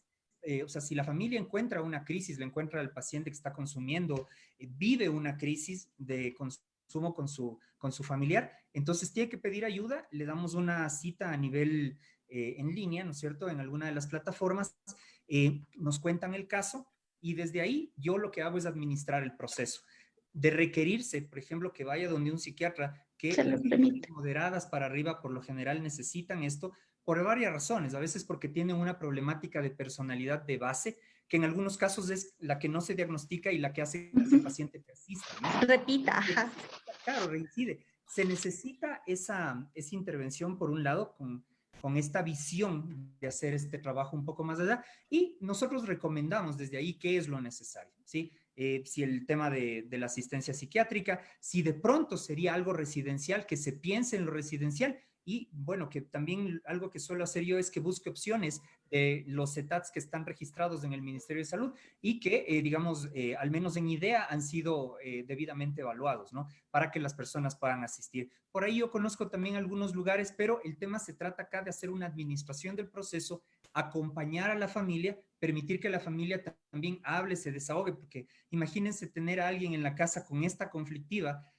o sea, si la familia encuentra una crisis, le encuentra al paciente que está consumiendo, vive una crisis de consumo consumo con su familiar. Entonces tiene que pedir ayuda, le damos una cita a nivel en línea, ¿no es cierto? En alguna de las plataformas, nos cuentan el caso y desde ahí yo lo que hago es administrar el proceso. De requerirse, por ejemplo, que vaya donde un psiquiatra, que Se las lo permite. moderadas para arriba por lo general necesitan esto por varias razones, a veces porque tienen una problemática de personalidad de base, que en algunos casos es la que no se diagnostica y la que hace que el paciente persista, ¿no? Repita, ajá. Claro, reincide. Se necesita esa intervención, por un lado, con esta visión de hacer este trabajo un poco más allá, y nosotros recomendamos desde ahí qué es lo necesario, ¿sí? Si el tema de la asistencia psiquiátrica, si de pronto sería algo residencial, que se piense en lo residencial, y bueno, que también algo que suelo hacer yo es que busque opciones de los CETATs que están registrados en el Ministerio de Salud y que, digamos, al menos en idea han sido debidamente evaluados, ¿no? Para que las personas puedan asistir. Por ahí yo conozco también algunos lugares, pero el tema se trata acá de hacer una administración del proceso, acompañar a la familia, permitir que la familia también hable, se desahogue, porque imagínense tener a alguien en la casa con esta conflictiva,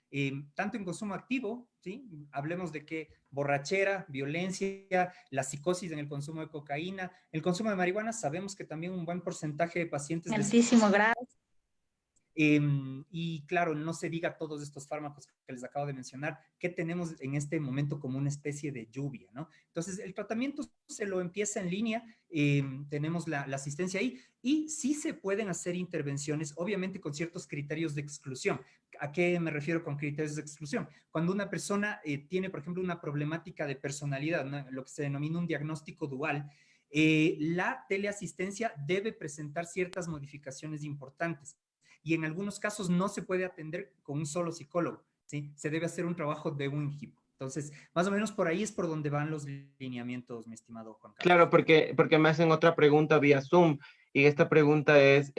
tanto en consumo activo, ¿sí? Hablemos de que borrachera, violencia, la psicosis en el consumo de cocaína, el consumo de marihuana, sabemos que también un buen porcentaje de pacientes Altísimo grado. y claro, no se diga todos estos fármacos que les acabo de mencionar, que tenemos en este momento como una especie de lluvia, ¿no? Entonces, el tratamiento se lo empieza en línea, tenemos la asistencia ahí, y sí se pueden hacer intervenciones, obviamente con ciertos criterios de exclusión. ¿A qué me refiero con criterios de exclusión? Cuando una persona tiene, por ejemplo, una problemática de personalidad, ¿no? Lo que se denomina un diagnóstico dual, la teleasistencia debe presentar ciertas modificaciones importantes y en algunos casos no se puede atender con un solo psicólogo, ¿sí? Se debe hacer un trabajo de un equipo. Entonces, más o menos por ahí es por donde van los lineamientos, mi estimado Juan Carlos. Claro, porque me hacen otra pregunta vía Zoom y esta pregunta es,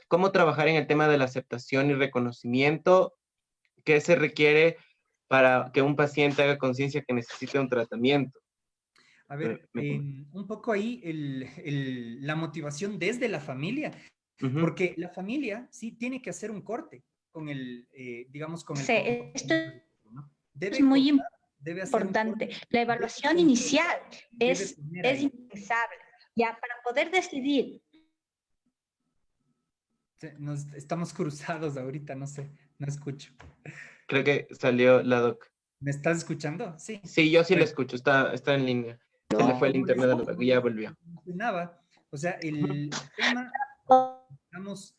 ¿cómo trabajar en el tema de la aceptación y reconocimiento? ¿Qué se requiere para que un paciente haga conciencia que necesita un tratamiento? A ver, un poco ahí la motivación desde la familia, porque la familia sí tiene que hacer un corte con el, digamos, con el... Sí, esto ¿no? es muy debe hacer un importante. corte, La evaluación inicial es indispensable. Ya para poder decidir. Estamos cruzados ahorita, no sé, no escucho. Creo que salió la doc. ¿Me estás escuchando? Sí. Sí, yo sí lo escucho, está en línea. Se le fue el internet a la doc y ya volvió. O sea, el tema, digamos,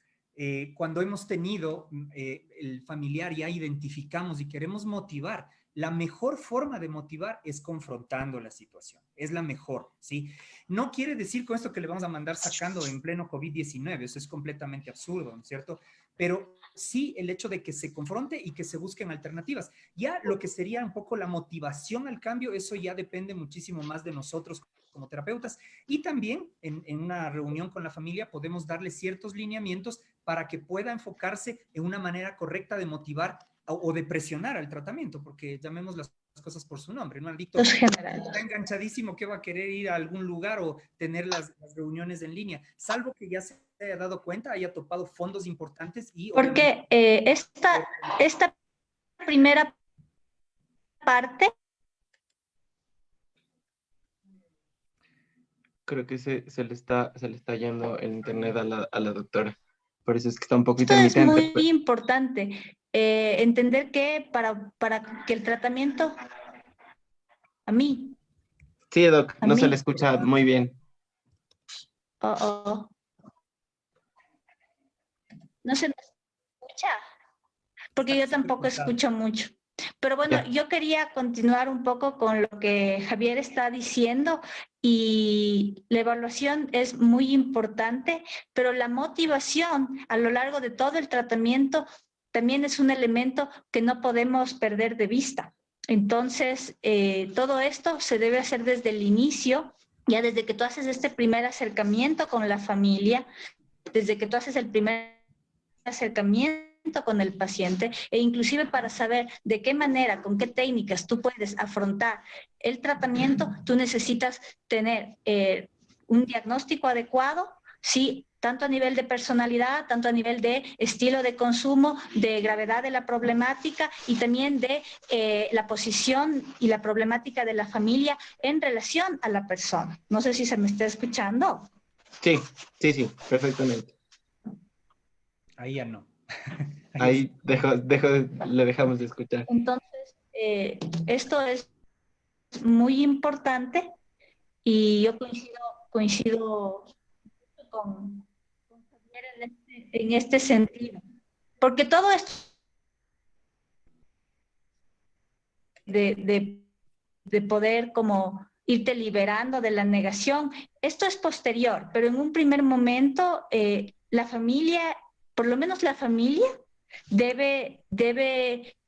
cuando hemos tenido el familiar, ya identificamos y queremos motivar, la mejor forma de motivar es confrontando la situación, es la mejor, ¿sí? No quiere decir con esto que le vamos a mandar sacando en pleno COVID-19, eso es completamente absurdo, ¿no es cierto? Pero sí el hecho de que se confronte y que se busquen alternativas. Ya lo que sería un poco la motivación al cambio, eso ya depende muchísimo más de nosotros como terapeutas, y también en una reunión con la familia podemos darle ciertos lineamientos para que pueda enfocarse en una manera correcta de motivar o de presionar al tratamiento, porque llamemos las cosas por su nombre, ¿no? Adicto está enganchadísimo que va a querer ir a algún lugar o tener las reuniones en línea, salvo que ya se haya dado cuenta, haya topado fondos importantes y... Porque esta primera parte... Creo que se le está yendo el internet a la doctora. Por eso es que está un poquito intermitente. Esto es muy pero... importante. Entender que para que el tratamiento... A mí. Sí, doc, no se le escucha muy bien. No se me escucha, porque yo tampoco escucho mucho. Pero bueno, yo quería continuar un poco con lo que Javier está diciendo y la evaluación es muy importante, pero la motivación a lo largo de todo el tratamiento también es un elemento que no podemos perder de vista. Entonces, todo esto se debe hacer desde el inicio, ya desde que tú haces este primer acercamiento con la familia, desde que tú haces el primer acercamiento con el paciente e inclusive para saber de qué manera, con qué técnicas tú puedes afrontar el tratamiento, tú necesitas tener un diagnóstico adecuado, sí, tanto a nivel de personalidad, tanto a nivel de estilo de consumo, de gravedad de la problemática y también de la posición y la problemática de la familia en relación a la persona. No sé si se me está escuchando. Sí, sí, sí, perfectamente. Ahí ya no. Ahí le dejamos de escuchar. Entonces, esto es muy importante y yo coincido con Javier en este sentido, porque todo esto de poder como irte liberando de la negación, esto es posterior, pero en un primer momento la familia, por lo menos la familia, debe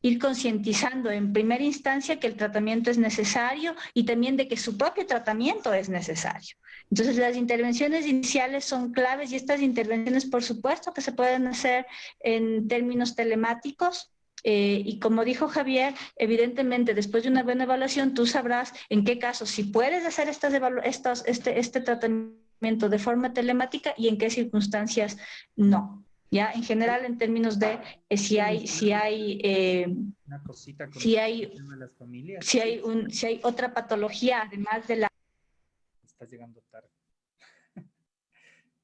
ir concientizando en primera instancia que el tratamiento es necesario y también de que su propio tratamiento es necesario. Entonces, las intervenciones iniciales son claves y estas intervenciones, por supuesto, que se pueden hacer en términos telemáticos. Y como dijo Javier, evidentemente, después de una buena evaluación, tú sabrás en qué casos, si puedes hacer este tratamiento de forma telemática y en qué circunstancias no. Ya, en general, en términos de si Una cosita con si el hay, tema de las familias. si hay otra patología, además de la... Estás llegando tarde.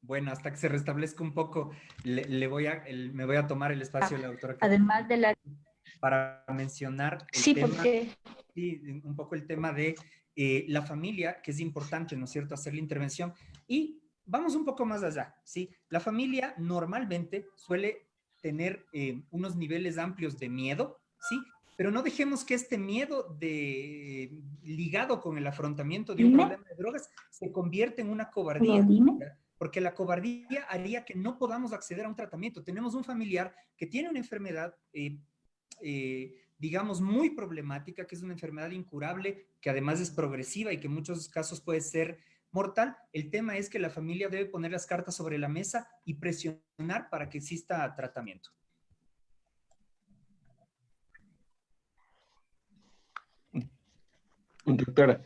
Bueno, hasta que se restablezca un poco, me voy a tomar el espacio de la doctora Además de la... para mencionar el Sí, tema, porque... sí, un poco el tema de la familia, que es importante, ¿no es cierto?, hacer la intervención. Y vamos un poco más allá, ¿sí? La familia normalmente suele tener unos niveles amplios de miedo, ¿sí? Pero no dejemos que este miedo ligado con el afrontamiento de un problema de drogas se convierta en una cobardía. ¿Ya? Porque la cobardía haría que no podamos acceder a un tratamiento. Tenemos un familiar que tiene una enfermedad digamos, muy problemática, que es una enfermedad incurable, que además es progresiva y que en muchos casos puede ser mortal. El tema es que la familia debe poner las cartas sobre la mesa y presionar para que exista tratamiento. Doctora.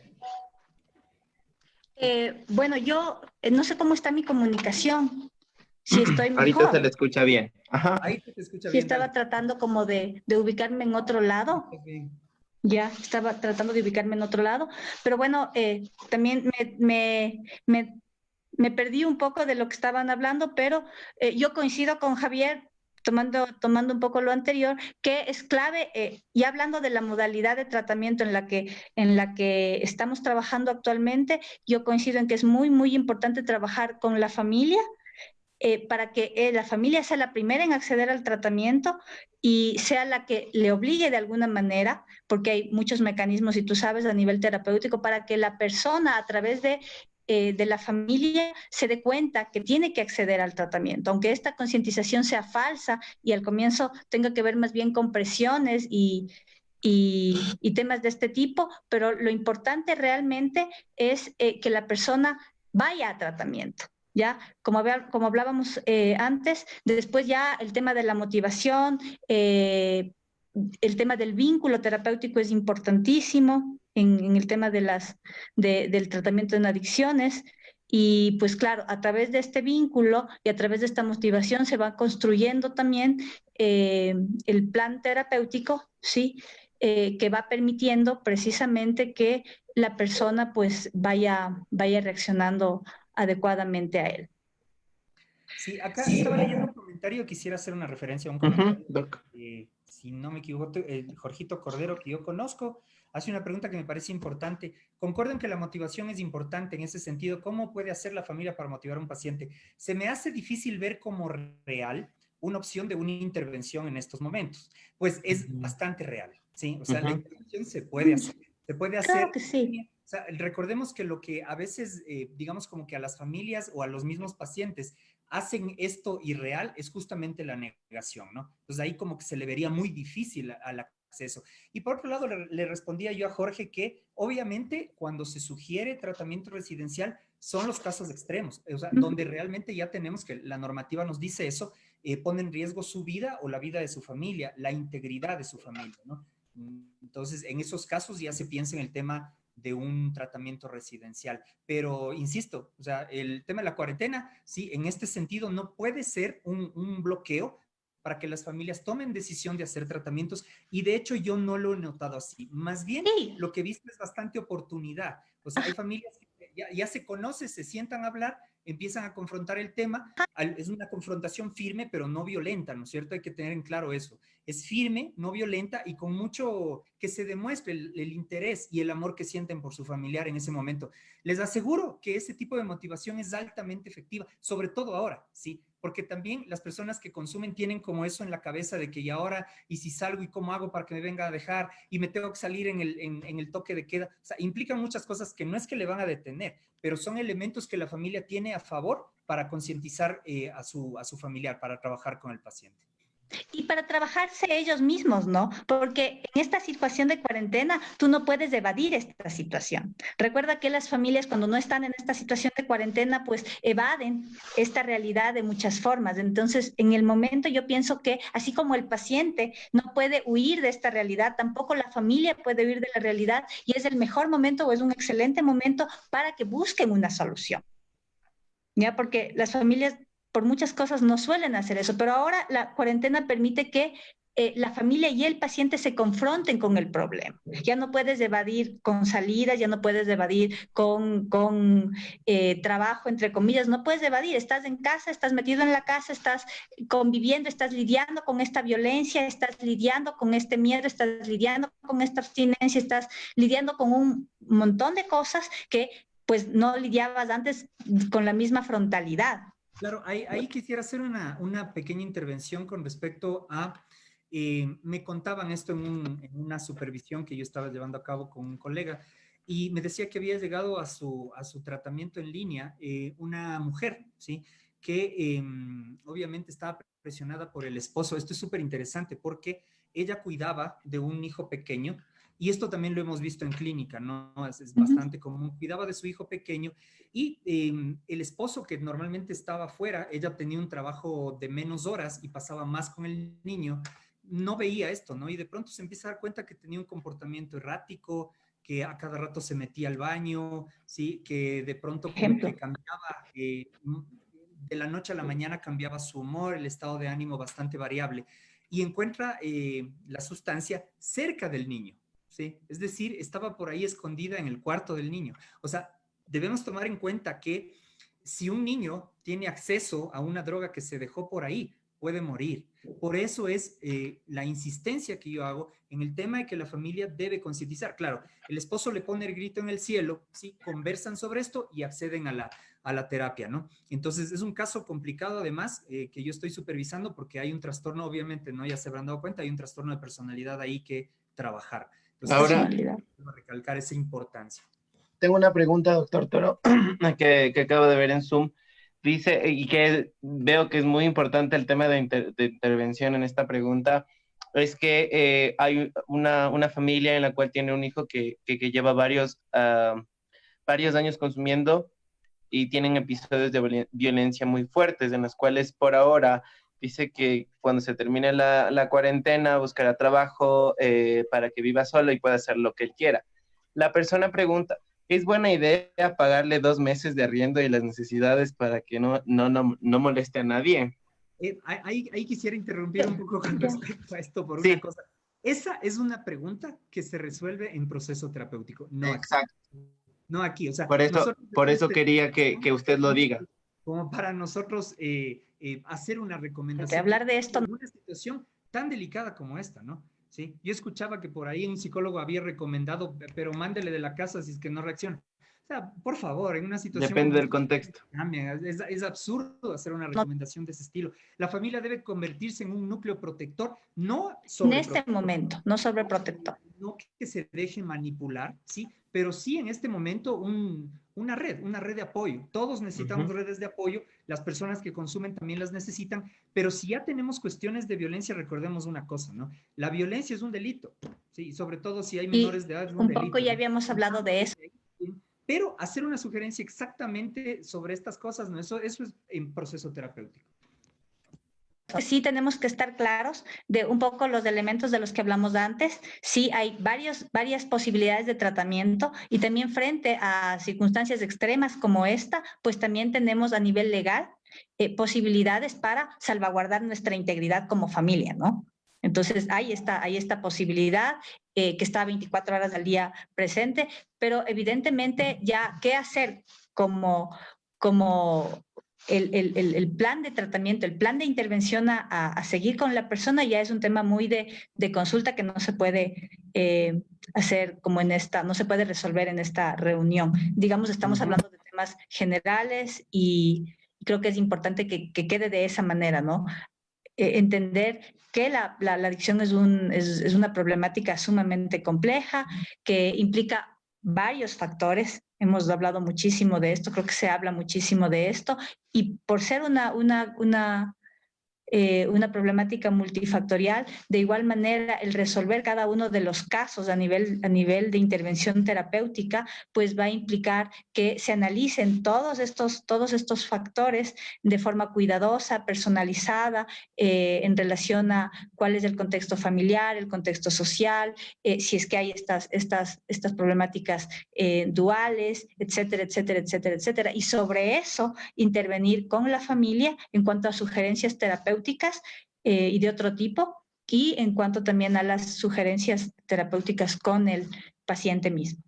Bueno, yo no sé cómo está mi comunicación, si estoy Ahorita se le mejor. escucha bien. Ajá. Ahí te escucha Si bien, estaba dale. tratando como de ubicarme en otro lado. Ya estaba tratando de ubicarme en otro lado, pero bueno, también me perdí un poco de lo que estaban hablando, pero yo coincido con Javier, tomando un poco lo anterior, que es clave, y hablando de la modalidad de tratamiento en la que estamos trabajando actualmente, yo coincido en que es muy, muy importante trabajar con la familia, para que la familia sea la primera en acceder al tratamiento y sea la que le obligue de alguna manera, porque hay muchos mecanismos, y tú sabes, a nivel terapéutico, para que la persona a través de la familia se dé cuenta que tiene que acceder al tratamiento, aunque esta concientización sea falsa y al comienzo tenga que ver más bien con presiones y temas de este tipo, pero lo importante realmente es que la persona vaya a tratamiento. ¿Ya? Como hablábamos antes, después ya el tema de la motivación, el tema del vínculo terapéutico es importantísimo en el tema del tratamiento en adicciones. Y pues claro, a través de este vínculo y a través de esta motivación se va construyendo también el plan terapéutico, ¿sí? Que va permitiendo precisamente que la persona pues vaya reaccionando adecuadamente a él. Sí, acá estaba leyendo un comentario, quisiera hacer una referencia a un comentario. Doc. Si no me equivoco, Jorgito Cordero, que yo conozco, hace una pregunta que me parece importante. ¿Concuerdan que la motivación es importante en ese sentido? ¿Cómo puede hacer la familia para motivar a un paciente? Se me hace difícil ver como real una opción de una intervención en estos momentos. Pues es bastante real, ¿sí? O sea, la intervención se puede hacer. Se puede hacer. Claro que sí. O sea, recordemos que lo que a veces, digamos como que a las familias o a los mismos pacientes hacen esto irreal es justamente la negación, ¿no? Entonces ahí como que se le vería muy difícil al acceso. Y por otro lado, le respondía yo a Jorge que obviamente cuando se sugiere tratamiento residencial son los casos extremos, o sea, donde realmente ya tenemos que la normativa nos dice eso, pone en riesgo su vida o la vida de su familia, la integridad de su familia, ¿no? Entonces, en esos casos ya se piensa en el tema de un tratamiento residencial. Pero, insisto, o sea, el tema de la cuarentena, sí, en este sentido no puede ser un bloqueo para que las familias tomen decisión de hacer tratamientos, y de hecho yo no lo he notado así. Más bien, Sí. lo que he visto es bastante oportunidad. O sea, hay familias que ya se conocen, se sientan a hablar, empiezan a confrontar el tema. Es una confrontación firme, pero no violenta, ¿no es cierto? Hay que tener en claro eso. Es firme, no violenta, y con mucho que se demuestre el interés y el amor que sienten por su familiar en ese momento. Les aseguro que ese tipo de motivación es altamente efectiva, sobre todo ahora, ¿sí? Porque también las personas que consumen tienen como eso en la cabeza de que y ahora, y si salgo, y cómo hago para que me venga a dejar, y me tengo que salir en el toque de queda. O sea, implican muchas cosas que no es que le van a detener, pero son elementos que la familia tiene a favor para concientizar a su familiar, para trabajar con el paciente. Y para trabajarse ellos mismos, ¿no? Porque en esta situación de cuarentena tú no puedes evadir esta situación. Recuerda que las familias cuando no están en esta situación de cuarentena, pues evaden esta realidad de muchas formas. Entonces, en el momento yo pienso que así como el paciente no puede huir de esta realidad, tampoco la familia puede huir de la realidad, y es el mejor momento o es un excelente momento para que busquen una solución. ¿Ya? Porque las familias por muchas cosas no suelen hacer eso, pero ahora la cuarentena permite que la familia y el paciente se confronten con el problema. Ya no puedes evadir con salidas, ya no puedes evadir con trabajo, entre comillas, no puedes evadir, estás en casa, estás metido en la casa, estás conviviendo, estás lidiando con esta violencia, estás lidiando con este miedo, estás lidiando con esta abstinencia, estás lidiando con un montón de cosas que pues no lidiabas antes con la misma frontalidad. Claro, ahí quisiera hacer una pequeña intervención con respecto a, me contaban esto en una supervisión que yo estaba llevando a cabo con un colega, y me decía que había llegado a su tratamiento en línea una mujer, ¿sí? Que obviamente estaba presionada por el esposo. Esto es súper interesante porque ella cuidaba de un hijo pequeño, y esto también lo hemos visto en clínica, ¿no? Es bastante común. Cuidaba de su hijo pequeño, y el esposo, que normalmente estaba afuera, ella tenía un trabajo de menos horas y pasaba más con el niño, no veía esto, ¿no? Y de pronto se empieza a dar cuenta que tenía un comportamiento errático, que a cada rato se metía al baño, ¿sí? Que de pronto como que cambiaba, de la noche a la mañana cambiaba su humor, el estado de ánimo bastante variable, y encuentra la sustancia cerca del niño, ¿sí? Es decir, estaba por ahí escondida en el cuarto del niño. O sea, debemos tomar en cuenta que si un niño tiene acceso a una droga que se dejó por ahí, puede morir. Por eso es la insistencia que yo hago en el tema de que la familia debe concientizar. Claro, el esposo le pone el grito en el cielo, ¿sí? Conversan sobre esto y acceden a la terapia, ¿no? Entonces, es un caso complicado, además, que yo estoy supervisando, porque hay un trastorno, obviamente, ¿no? Ya se habrán dado cuenta, hay un trastorno de personalidad ahí que trabajar. Entonces, Ahora, recalcar esa importancia. tengo una pregunta, doctor Toro, que acabo de ver en Zoom. Dice, y que veo que es muy importante el tema de intervención en esta pregunta, es que hay una familia en la cual tiene un hijo que lleva varios años consumiendo, y tienen episodios de violencia muy fuertes, en los cuales por ahora dice que cuando se termine la cuarentena buscará trabajo para que viva solo y pueda hacer lo que él quiera. La persona pregunta, ¿es buena idea pagarle 2 meses de arriendo y las necesidades para que no moleste a nadie? Ahí quisiera interrumpir un poco con respecto a esto por Sí, una cosa. Esa es una pregunta que se resuelve en proceso terapéutico, no aquí. exacto. No aquí, o sea, Por eso, nosotros por debemos eso tener quería que usted lo diga. como para nosotros hacer una recomendación Hablar de esto. en una situación tan delicada como esta, ¿no? Sí, yo escuchaba que por ahí un psicólogo había recomendado, pero mándele de la casa si es que no reacciona. O sea, por favor, en una situación Depende como del esta, contexto. es absurdo hacer una recomendación de ese estilo. La familia debe convertirse en un núcleo protector, no En este sobreprotector, momento, no sobreprotector. no que se deje manipular, ¿sí? Pero sí en este momento una red de apoyo. Todos necesitamos redes de apoyo, las personas que consumen también las necesitan, pero si ya tenemos cuestiones de violencia, recordemos una cosa, ¿no? La violencia es un delito, ¿sí? Sobre todo si hay menores de edad, es un Un delito. poco ya habíamos hablado de eso. Pero hacer una sugerencia exactamente sobre estas cosas, ¿no? Eso es en proceso terapéutico. Sí tenemos que estar claros de un poco los elementos de los que hablamos antes. Sí hay varias posibilidades de tratamiento y también frente a circunstancias extremas como esta, pues también tenemos a nivel legal posibilidades para salvaguardar nuestra integridad como familia, ¿no? Entonces hay esta posibilidad que está 24 horas al día presente, pero evidentemente ya qué hacer como el plan de tratamiento, el plan de intervención a seguir con la persona ya es un tema muy de consulta que no se puede hacer como en esta, no se puede resolver en esta reunión. Digamos, estamos hablando de temas generales y creo que es importante que quede de esa manera, ¿no? Entender que la adicción es una problemática sumamente compleja, que implica varios factores. Hemos hablado muchísimo de esto, creo que se habla muchísimo de esto, y por ser una problemática multifactorial, de igual manera el resolver cada uno de los casos a nivel de intervención terapéutica, pues va a implicar que se analicen todos estos factores de forma cuidadosa, personalizada, en relación a cuál es el contexto familiar, el contexto social, si es que hay estas problemáticas duales, etcétera, etcétera, etcétera, etcétera. Y sobre eso intervenir con la familia en cuanto a sugerencias terapéuticas y de otro tipo, y en cuanto también a las sugerencias terapéuticas con el paciente mismo.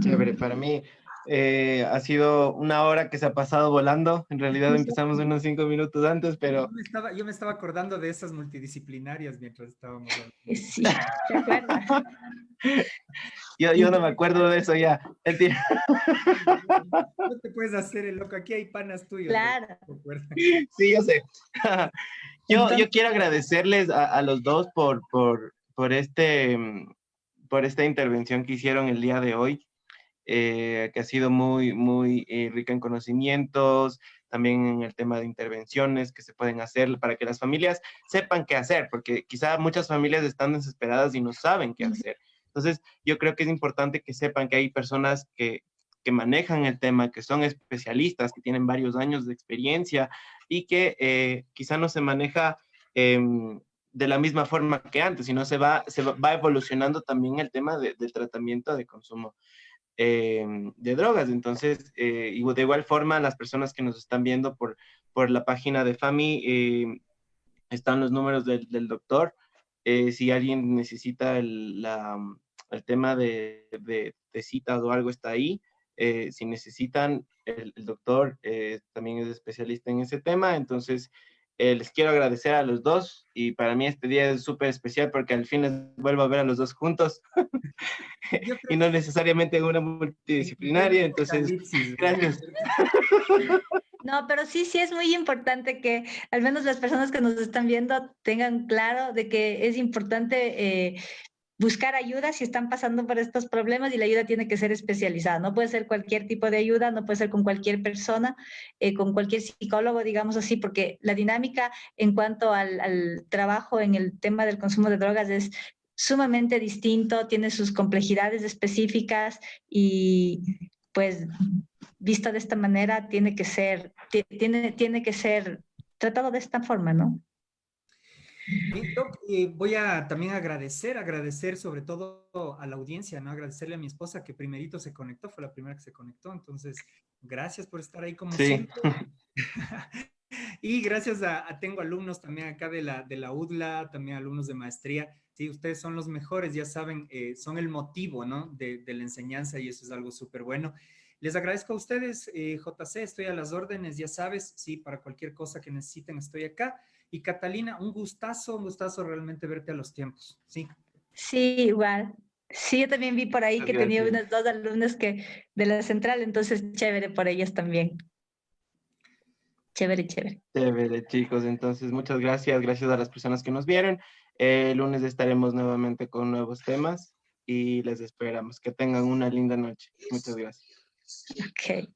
Chévere, para mí ha sido una hora que se ha pasado volando. En realidad empezamos unos 5 minutos antes, pero... Yo me estaba acordando de esas multidisciplinarias mientras estábamos hablando. Sí, ¿te acuerdas? Yo no me acuerdo de eso ya. No te puedes hacer el loco, aquí hay panas tuyos. Claro. Sí, yo sé. Yo quiero Entonces, agradecerles a los dos por esta intervención que hicieron el día de hoy, que ha sido muy rica en conocimientos, también en el tema de intervenciones que se pueden hacer para que las familias sepan qué hacer, porque quizá muchas familias están desesperadas y no saben qué hacer. Entonces, yo creo que es importante que sepan que hay personas que manejan el tema, que son especialistas, que tienen varios años de experiencia y que quizá no se maneja de la misma forma que antes, sino va evolucionando también el tema del tratamiento de consumo de drogas. Entonces, y de igual forma, las personas que nos están viendo por la página de FAMI, están los números del doctor. Si alguien necesita el tema de citas o algo, está ahí. Si necesitan, el doctor también es especialista en ese tema. Entonces, les quiero agradecer a los dos y para mí este día es súper especial porque al fin les vuelvo a ver a los dos juntos y no necesariamente en una multidisciplinaria. Entonces, gracias. no, pero sí es muy importante que al menos las personas que nos están viendo tengan claro de que es importante buscar ayuda si están pasando por estos problemas y la ayuda tiene que ser especializada. No puede ser cualquier tipo de ayuda, no puede ser con cualquier persona, con cualquier psicólogo, digamos así, porque la dinámica en cuanto al trabajo en el tema del consumo de drogas es sumamente distinto, tiene sus complejidades específicas y pues visto de esta manera tiene que ser tratado de esta forma, ¿no? Bien, Doc, voy a también agradecer sobre todo a la audiencia, ¿no? Agradecerle a mi esposa que primerito se conectó, fue la primera que se conectó, entonces gracias por estar ahí como Sí. siempre. Y gracias tengo alumnos también acá de la UDLA, también alumnos de maestría. Sí, ustedes son los mejores, ya saben, son el motivo, ¿no? De la enseñanza y eso es algo súper bueno. Les agradezco a ustedes, JC, estoy a las órdenes, ya sabes, sí, para cualquier cosa que necesiten estoy acá. Y Catalina, un gustazo realmente verte a los tiempos, sí. Sí, igual. Sí, yo también vi por ahí que tenía Gracias. unas dos alumnas de la central, entonces chévere por ellas también. Chévere, chévere. Chévere, chicos. Entonces, muchas gracias. Gracias a las personas que nos vieron. El lunes estaremos nuevamente con nuevos temas y les esperamos. Que tengan una linda noche. Muchas gracias. Ok.